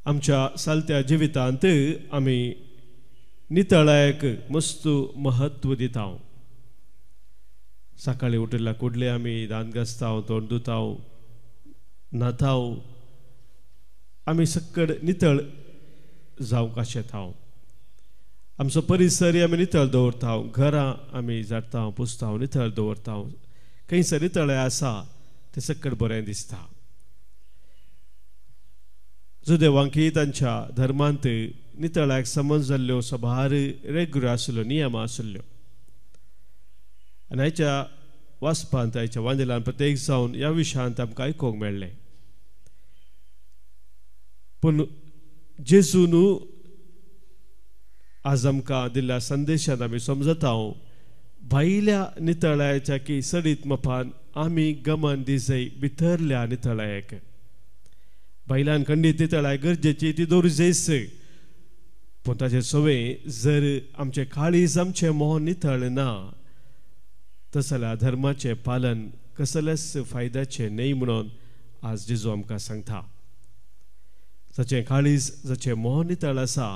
[SPEAKER 1] आमच्या सालत्या जिवितांत आमी नितळायक मस्त महत्व दिता. सकाळी उठिल्ल्या कुडले आमी दांत घासता, तोंड धुता, न्हाता, आमी सक्कड नितळ जावंक आशेता. आमचो परिसर आमी नितळ दवरता, घरां आमी झाडटा, पुसता, नितळ दवरता. खंयसर नितळें आसा तें सक्कड बरें दिसता. जुदेवांकी तांच्या धर्मांत नितळाक समज जाल्ल्यो सभार रेग्युलर आसल्यो, नियम आसल्यो. आनी आयच्या वाचपांत, आयच्या वांदेलान प्रत्येक जावन ह्या विशयांत आमकां आयकूंक मेळ्ळें. पूण जेजून आज आमकां दिल्ल्या संदेशांत आमी समजता, भायल्या नितळायाच्या की सडीत मपान आमी गमन दिसय भितरल्या नितळायक. भायल्यान खंडीत नितळाय गरजेची ती दवरूच, पूण ताचे सवय जर आमचे काळीज आमचें मोहन नितळ ना, तस जाल्यार धर्माचें पालन कसलेच फायद्याचें न्हय म्हणून आज जेजू आमकां सांगता. जाचें काळीज, जाचें मोहन नितळ आसा,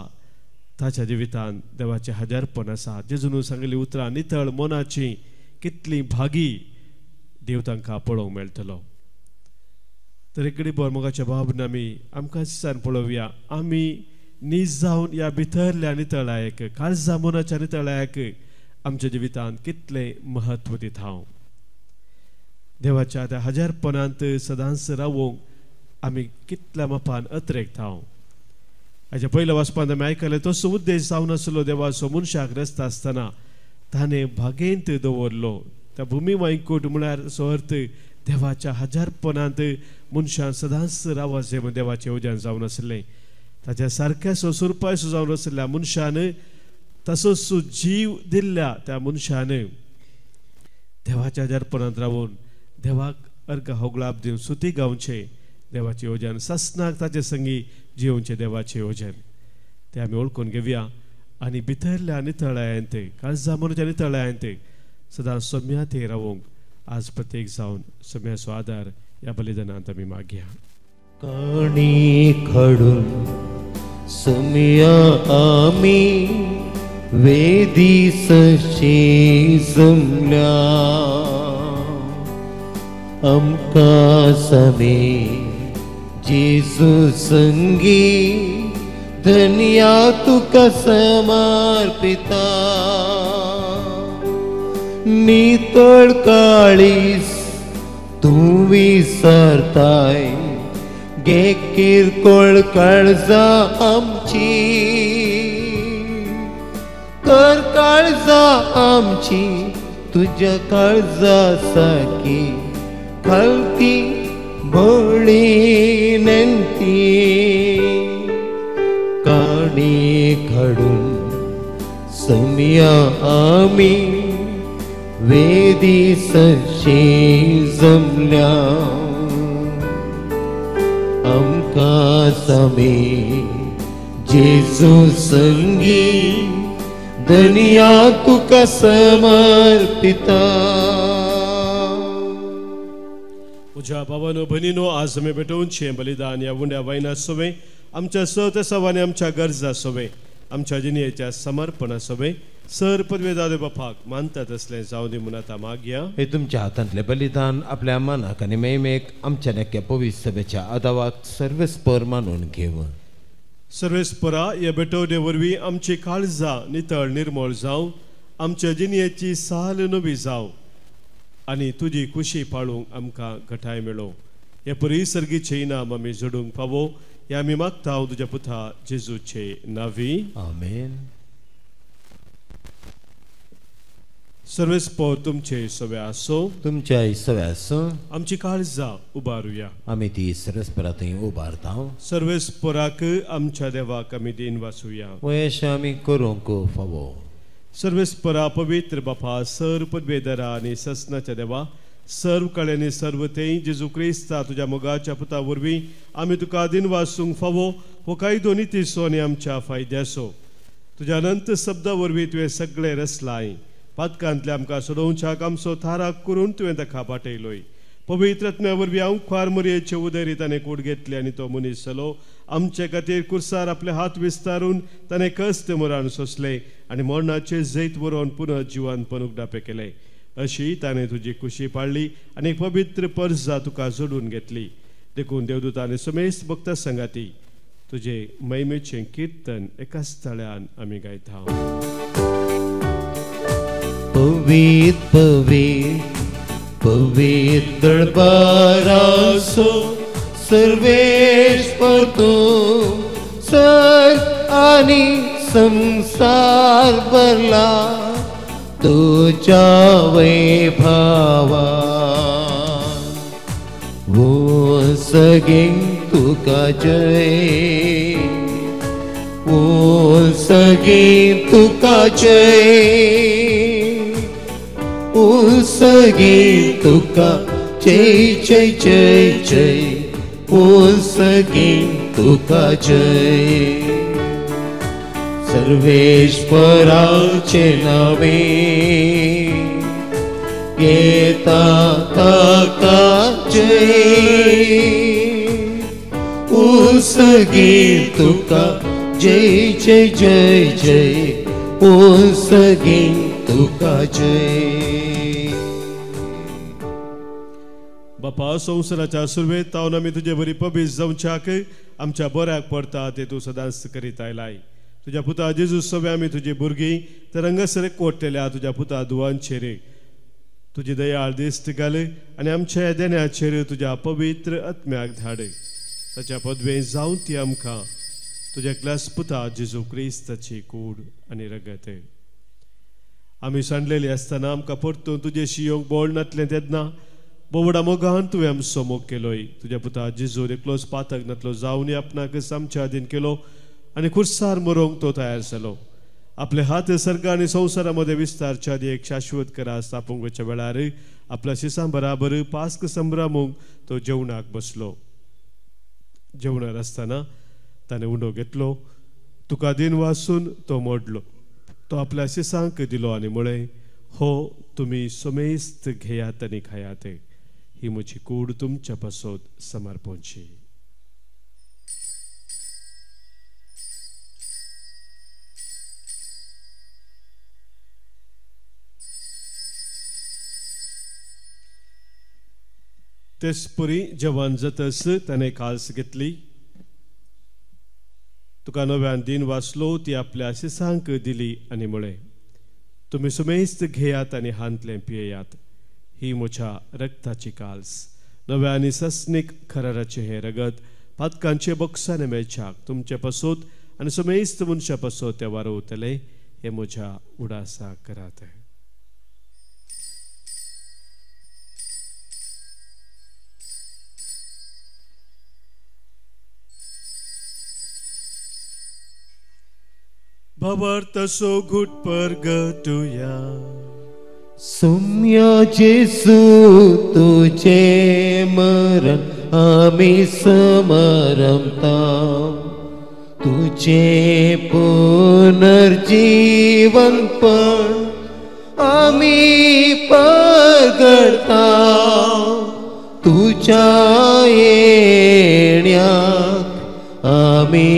[SPEAKER 1] ताच्या जिवितांत देवाचें हजारपण आसा. जेजून सांगली उतरां नितळ मोनाची कितली भागी देव तांकां पळोवंक मेळटलो. तर एकडी मोगाच्या भावना आमी आमकां दिसान पळोवया. आमी नीज जावन ह्या भितरल्या नितळायक, काळजा मोनाच्या नितळायक आमच्या जिवितांत कितलें महत्व दिता. देवाच्या त्या हजारपणांत सदांच रावूंक आमी कितल्या मापान अत्रेकता. हाच्या पयल्या वाचपांत आमी आयकलें तसो उद्देश जावन आसलो देवाचो मनशाक रस्त आसतना ताणें भागेंत दवरलो. त्या भुमी वांयकूट म्हळ्यार असो अर्थ देवाच्या हजारपणांत मनशान सदांच रावचें म्हण देवाचें येवजण जावन आसलें. ताच्या सारक्या सुरपायसो जावन आसलेल्या मनशान, तसोच जीव दिल्ल्या त्या मनशान देवाच्या हजारपणांत रावून देवाक अर्घ होगळाप दिवन सुती गावचें देवाचें येवजण, ससनाक ताचे संगी जिवोवचें देवाचें येवजण. तें आमी ओळखून घेवया आनी भितरल्या नितळायांत, काळजा मनच्या नितळायांत सदां सोम्या थंय रावूंक आज प्रत्येक जावन सोम्याचो आदार ह्या बलिदानांत आमी मागया.
[SPEAKER 2] काणी खडून सोम्या आमी वेदी सशी जमल्या. आमकां समे जेजू संगी धन्या तुका समर्पिता. नितळ काळीस तूं विसरताय घे किरकोळ काळजा आमची, कर काळजा आमची तुझ्या काळजा साकी, खालती भोळी नेंती, काडी काढून समिया आमी वेदी सच्ची जमल्या, आमकां समे जेजू संगी दुनिया तुका समर्पिता.
[SPEAKER 1] म्हज्या भावानो भयणीनो, आज आमी भेटोवनशें बलिदान ह्या उंड्या वायना सोवे आमच्या सवनी आमच्या गरजा सोवे आमच्या जिणेच्या समर्पणा सोवे सर पदवे दादे बापाक मानतात असलें जावं दी म्हणून आतां मागया.
[SPEAKER 2] हे तुमच्या हातांतले बलिदान आपल्या मनाक आनी मैमेक आमच्या नेक्या पवित्र सभेच्या आदावाक सर्वेस्पर मानून घेव.
[SPEAKER 1] सर्वेस्परा ह्या भेटोवणे वरवीं आमची काळजां नितळ निर्मळ जावं, आमच्या जिणेची साल नवी जावं आनी तुजी खुशी पाळूंक आमकां घटाय मेळो. हे परी सर्गीचें इनाम आमी जोडूंक फावो हे आमी मागता हांव तुज्या पुता जेजूचे नांवी.
[SPEAKER 2] आमेन.
[SPEAKER 1] सर्वेस्पर तुमचे सवे आसो.
[SPEAKER 2] तुमच्या सव्यास
[SPEAKER 1] आमची काळजां उबारुया.
[SPEAKER 2] आमी ती सर्वेस्परा थंय उबारता.
[SPEAKER 1] सर्वेस्पराक आमच्या देवाक आमी दिन वाचुया.
[SPEAKER 2] वयश आमी करूंक फावो.
[SPEAKER 1] सर्वेस्परा पवित्र बापा, सर पदवेदरा आनी ससनाच्या देवा, सर्व कळ्यांनी सर्व तें जेजू क्रिस्ता तुज्या मोगाच्या पुता वरवीं आमी तुका दिन वाचूंक फावो हो कायदो नितीसो आनी आमच्या फायद्याचो. तुज्या अनंत शब्दा वरवीं तुवें सगळे रचलाय. पातकांतले आमकां सोडोवच्याक आमचो थाराक करून तुवें ताका पाठयलोय. पवित्र आत्म्या वरवीं हांव खार मोरयेचे उदरीत ताणें कूड घेतली आनी तो मनीस जालो. आमचे खातीर कुर्सार आपले हात विस्तारून ताणें कस्त मरण सोंसले आनी मरणाचे जैत व्हरोन पुनः जिवंतपण उगडापे केले. अशी ताणें तुजी खुशी पाळली आनी पवित्र पर्जा तुका जोडून घेतली. देखून देवदूतांनी समेस्त भक्त संगाती तुजे महिमेचें कीर्तन एकाच स्थळान आमी गायता.
[SPEAKER 2] पवित्र पवित्र पवित्र दरबारासो सर्वेश्वर तूं सर आनी संसार भरला तुझ्या वैभवा. ओ सगळीं तुका जय, ओ सगळीं तुका जय, ओ सगळीं तुका जय जय जय जय, ओ सगळीं तुका जय. सर्वेश्वराचे नावे येता ताका जय, ओ सगळीं तुका जय जय जय जय, ओ सगळीं तुका जय.
[SPEAKER 1] बापा, संवसाराच्या सुरवेत तावन आमी तुजे बरी पबीज जावच्याक आमच्या बऱ्याक पडटा ते तूं सदांच करीत आयलाय. तुज्या पुता जेजू सवे आमी तुजी भुरगीं तर रंगसरे कोट्टेल्या तुज्या पुता दुवांचेर तुजी दयाळ दिश्ट घाल आनी आमच्या ह्या देण्याचेर तुज्या पवित्र आत्म्याक धाड. ताच्या पदवे जावन ती आमकां तुज्या क्लास पुता जेजू क्रिस्ताची कूड आनी रगत. आमी सांडलेली आसतना आमकां परतून तुजेशी येवंक बोळ नातलें तेन्ना बोवडा मोगान तुवें आमचो मोग केलोय. तुज्या पुता जेजू एकलोच पातक नातलो जावन आपणाक आमच्या आदीन केलो आनी खुर्सार मरोंक तो तयार जालो. आपले हात सर्ग आनी संवसारामध्ये विस्तारच्या आदी एक शाश्वत करा स्थापूंकच्या वेळार आपल्या शिसां बराबर पास्क संभ्रमूंक तो जेवणाक बसलो. जेवणार आसतना ताणें उंडो घेतलो, तुका दिन वाचून तो मोडलो. तो आपल्या शिसांक दिलो आनी म्हळें, हो तुमी समेस्त घेयात आनी खायात, ही म्हजी कूड तुमच्या पासत समर्पणची. तेसपरी जेवण जातस ताणें काल्स घेतली. तुका नव्यान दिन वाचलो ती आपल्या शिसांक दिली आनी म्हळें, तुमी समेस्त घेयात आनी हांतलें पियेयात, ही म्हज्या रक्ताची काल्स, नव्या आनी सस्नीक खराराचें हें रगत पातकांचे बॉक्साने मेळच्याक तुमचे पासोत आनी समेस्त मनशा पासोत ते वारोवतले हे म्हज्या उडासा करात. Babarta so good परगटुया.
[SPEAKER 2] सौम्य जेसू तुझे मरण आम्ही समरमता, तुझे पुनर्जीवन पण आम्ही परगटता, तुझ्या येण्याक आम्ही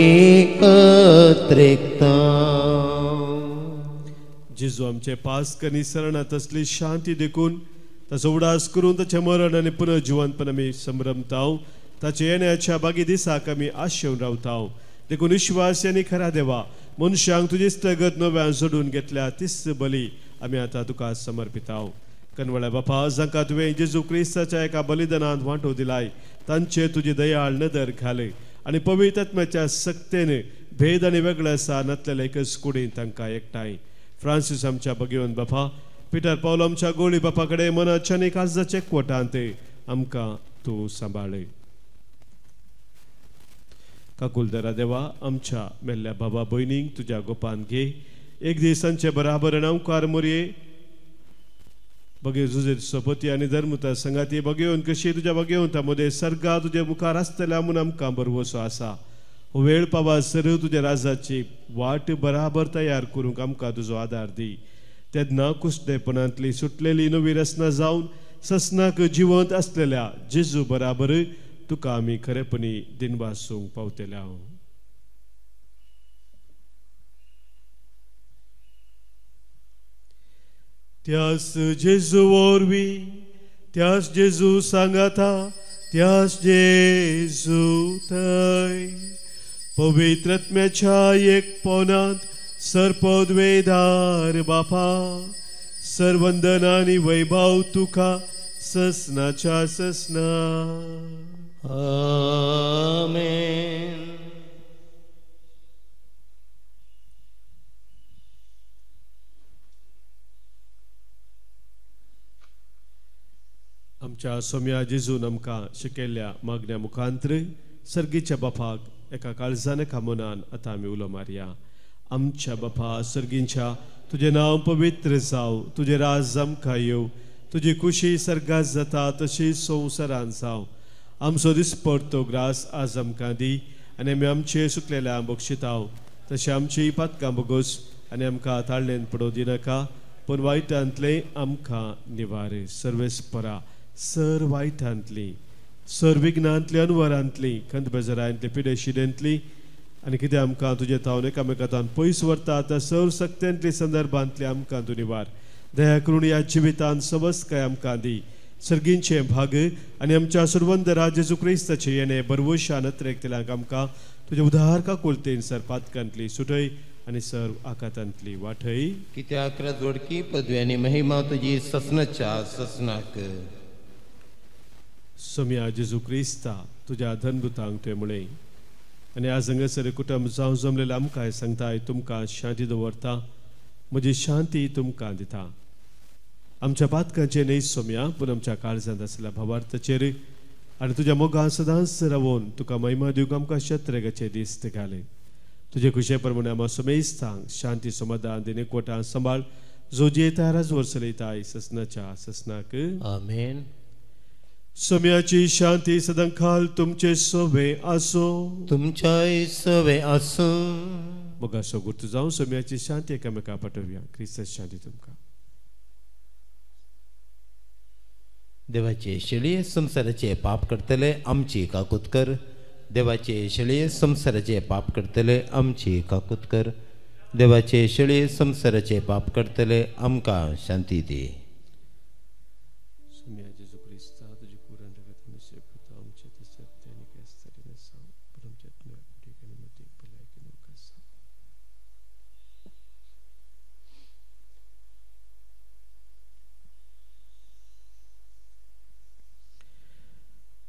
[SPEAKER 2] अत्रेकता.
[SPEAKER 1] जेजू आमचे पास्क निसरणात असली शांती देखून ताचो उडास करून ताचे मरण आनी पुनर्जीवनपण आमी संभ्रमताव. ताचे येण्याच्या बागी दिसाक आमी आशेवन रावताव. देखून विश्वास आनी खरा देवा, मनशांक तुजी स्थगत नव्यान जोडून घेतल्या तीच बली आमी आतां तुका समर्पिताव. कनवळ्या बापा, जांकां तुवें जेजू क्रिस्ताच्या एका बलिदानांत वांटो दिलाय, तांचे तुजी दयाळ नदर घाल आनी पवित्र आत्म्याच्या सक्तेन भेद आनी वेगळे आसा नतलेल्या एकच कुडीन तांकां एकठांय. फ्रांसीस आमच्या भगिवन बापा, पिटर पावलो आमच्या गोळी बापा कडेन मनाच्या आनी काळजाचे एकवटांत आमकां तूं सांबाळ. काकुलदारा देवा, आमच्या मेल्ल्या बाबा भयणींक तुज्या गोपान घे. एक दिसांचे बराबर नांवकार मोरये बगे जुजे सोपती आनी धर्मता संगाती बगेवन कशी तुज्या बगेवंता मदें सर्गा तुजे मुखार आसतल्या म्हूण आमकां बरवसो आसा. वेळ पावा सर तुज्या राजाची वाट बराबर तयार करूंक आमकां तुजो आदार दी. तेन्ना कुस्तेपणांतली सुटलेली नवी रचना जावन ससनाक जिवंत आसलेल्या जेजू बराबर तुका आमी खरेपणी दिनवासूंक पावतल्या. त्यास जेजू वरवीं, त्यास जेजू सांगाता, त्यास जेजू थंय पवित्र आत्म्याच्या एकपणांत सरपदवेदार बापा, सर्वंदन आनी वैभव तुका ससनाच्या ससना.
[SPEAKER 2] आमेन.
[SPEAKER 1] आमच्या सोम्या जेजून आमकां शिकयल्ल्या मागण्या मुखांतर सर्गीच्या बापाक एका काळजान एका मनान आतां आमी उलो मारया. आमच्या बापा सर्गींच्या, तुजें नांव पवित्र जावं, तुजें राज आमकां येवं, तुजी खुशी सर्गात जाता तशी संवसारांत जावं. आमचो दिसपडतो ग्रास आज आमकां दी आनी आमी आमचे सुकलेल्या बक्षिताव. तशें आमची पातकां बोगोस आनी आमकां ताळणेन पडोवं दिनाका, पूण वायटांतले आमकां निवार. सर्वेस्परा, सर वायटांतली, सर विघ्नांतली, अनवरांतली, खंत बेजारांतली, पिडेशिडेंतली आनी कितें आमकां तुजे तावन एकामेकांतान पयस व्हरता त्या सर सक्तेंतली संदर्भांतली आमकां तूं निवार. दया करून ह्या जिवितान समजकाय आमकां दी. सर्गींचे भाग आनी आमच्या सुरवंद जेजू क्रिस्ताचे येणे बरवशा नत्रेकतल्यांक आमकां तुजे उदार काकुलतेन सर पातकांतली सुटय आनी सर आकांतांतली वाटय.
[SPEAKER 2] कित्याक जोडकी पदवी आनी महिमा तुजी ससनाच्या ससनाक.
[SPEAKER 1] सोम्या जेजू क्रिस्ता, तुज्या धनभुतांक तुवें म्हळें आनी आज हांगासर कुटुंब जावं जमलेले आमकां सांगताय, तुमकां शांती दवरता, म्हजी शांती तुमकां दिता. आमच्या पातकांचे न्हय सोम्या, पूण आमच्या काळजांत आसलेल्या भावार्थाचेर आनी तुज्या मोगान सदांच रावून तुका महिमा दिवंक आमकां शत्रेगाचे दीस घाल. तुजे खुशे प्रमाणे आमकां समेस्तांक शांती समाधान दिने कोटां सांबाळ, जो जेता राजवर चलयताय ससनाच्या ससनाक.
[SPEAKER 2] आमेन.
[SPEAKER 1] सोम्याची शांती सदांकाल तुमचे सोबे आसो.
[SPEAKER 2] तुमच्याय सवे आसो.
[SPEAKER 1] मोगाचो गुर्त जावं सोम्याची शांती एकामेकां पाठोवया. क्रिस्ताची शांती तुमकां.
[SPEAKER 2] देवाचे शेळये संसाराचे पाप करतले आमची काकूत कर. देवाचे शेळये संसाराचे पाप करतले आमची काकूत कर. देवाचे शेळये संसाराचे पाप करतले आमकां शांती दी.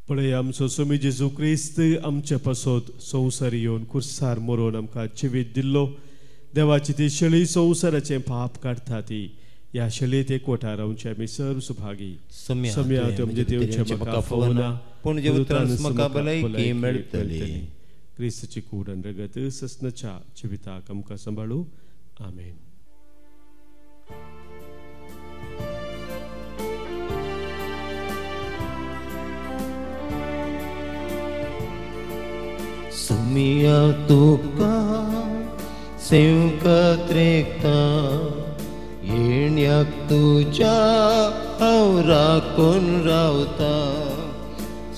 [SPEAKER 1] पळय आमचो स्वामी जेजू क्रिस्त आमचे पासत संवसार येवन कुर्सार मरोन आमकां जिवीत दिल्लो देवाची ती शेळी संवसाराचें पाप काडटा ती ह्या शेळयेत एकवटार रावचे आमी सर्व सुभागी सम्या त्यो म्हणजे देवचे म्हाका फोवना
[SPEAKER 2] पूण जे उतरांस म्हाका भलायकी मेळटली
[SPEAKER 1] क्रिस्ताची कूड आनी रगत ससनाच्या जिविताक आमकां सांबाळू आमेन.
[SPEAKER 2] सम्या तुका सेवकात रेखता येण्याक तुज्या हांव राखून रावता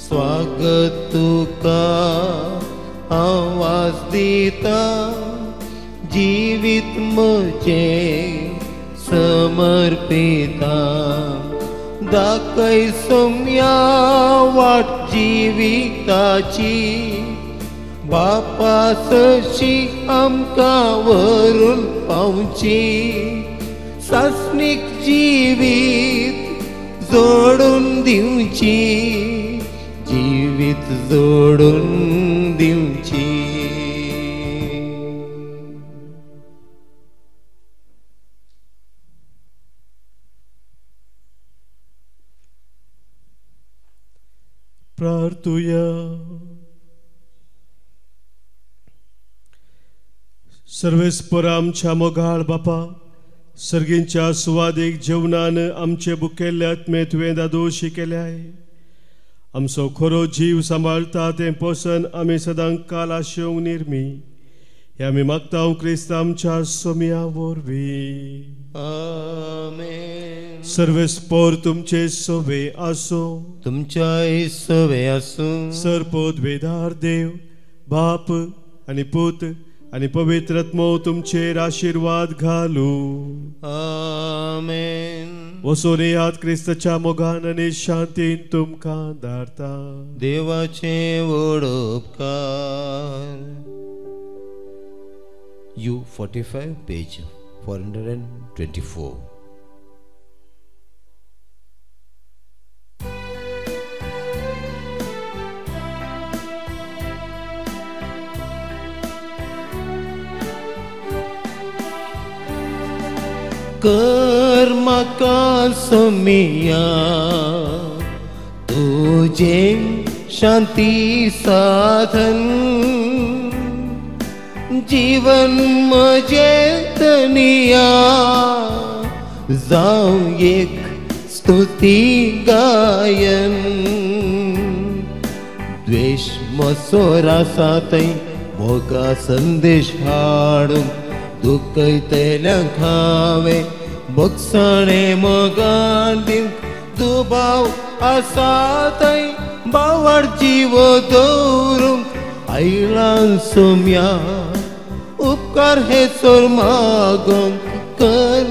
[SPEAKER 2] स्वागत तुका हांव वास दिता जिवीत म्हजें समर्पिता दाखय सम्या वाट जिविताची बापा सशी आमकां व्हरून पावची सासणीक जिवीत जोडून दिवची जिवीत जोडून दिवची.
[SPEAKER 1] प्रार्थुया. सर्वेस्पर आमच्या मोगाळ बापा सर्गींच्या सुवादीक जेवणान आमचे बुकेल्ले आत्मे तुवें दादोशी केल्याय आमचो खरो जीव सांबाळता तें पसन आमी सदां काल आशेवंक निर्मी हे आमी मागता क्रिस्त आमच्या सोम्या वरवीं.
[SPEAKER 2] आमेन.
[SPEAKER 1] सर्वेस्पर तुमचे सोवे आसो
[SPEAKER 2] तुमच्या सोवे आसूं
[SPEAKER 1] सर्पोद्वेदार देव बाप आनी पूत आनी पवित्र आत्मो तुमचेर आशीर्वाद घालू.
[SPEAKER 2] आमेन.
[SPEAKER 1] वसोन याद क्रिस्ताच्या मोगान आनी शांतीन तुमकां धाडटा.
[SPEAKER 2] देवाचे व्हड उपकार. U45 page 424. कर म्हाका सम्या तुझे शांती साधन जीवन म्हजे तनिया जावं एक स्तुती गायन द्वेष मसोर आसा थंय मोगा संदेश हाडून दुखयतल्यांक हांवें बगसणे मोगान दिवंक दुबाव आसा थंय बावाड जीव दवरूंक आयलां सम्या उपकार हे चोर मागोंक कर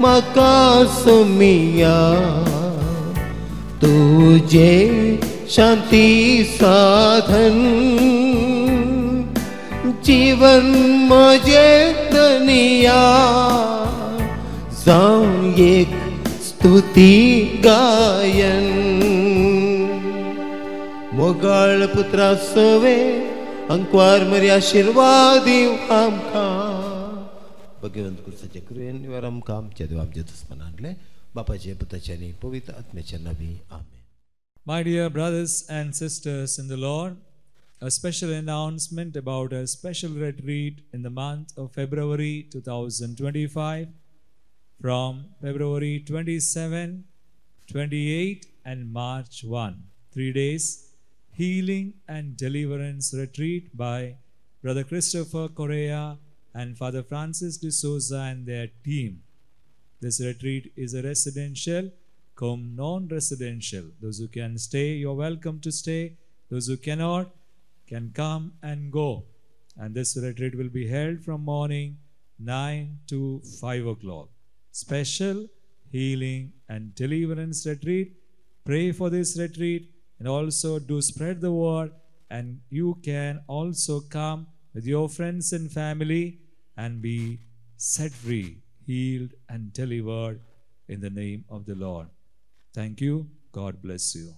[SPEAKER 2] म्हाका सम्या तुजे शांती साधन जीवन म्हजे तनिया जावं एक स्तुती गायन मोगाळ पुत्रा सवे अंकवार मरी आशीर्वाद दिव आमकां भगवंत कुर्साचे कृपेन निवार आमकां आमच्या देव आमच्या दुस्मनांतले बापाचे पुताचे आनी पवित्र आत्म्याचे नांवी आमेन.
[SPEAKER 5] My dear brothers and sisters in the Lord, a special announcement about a special retreat in the month of February 2025 from February 27, 28 and March 1. 3 days healing and deliverance retreat by Brother Christopher Correa and Father Francis de Souza and their team. This retreat is a residential cum non-residential. Those who can stay, you're welcome to stay. Those who cannot can come and go. And this retreat will be held from morning 9 to 5 o'clock. Special healing and deliverance retreat. Pray for this retreat and also do spread the word. And you can also come with your friends and family and be set free, healed and delivered in the name of the Lord. Thank you. God bless you.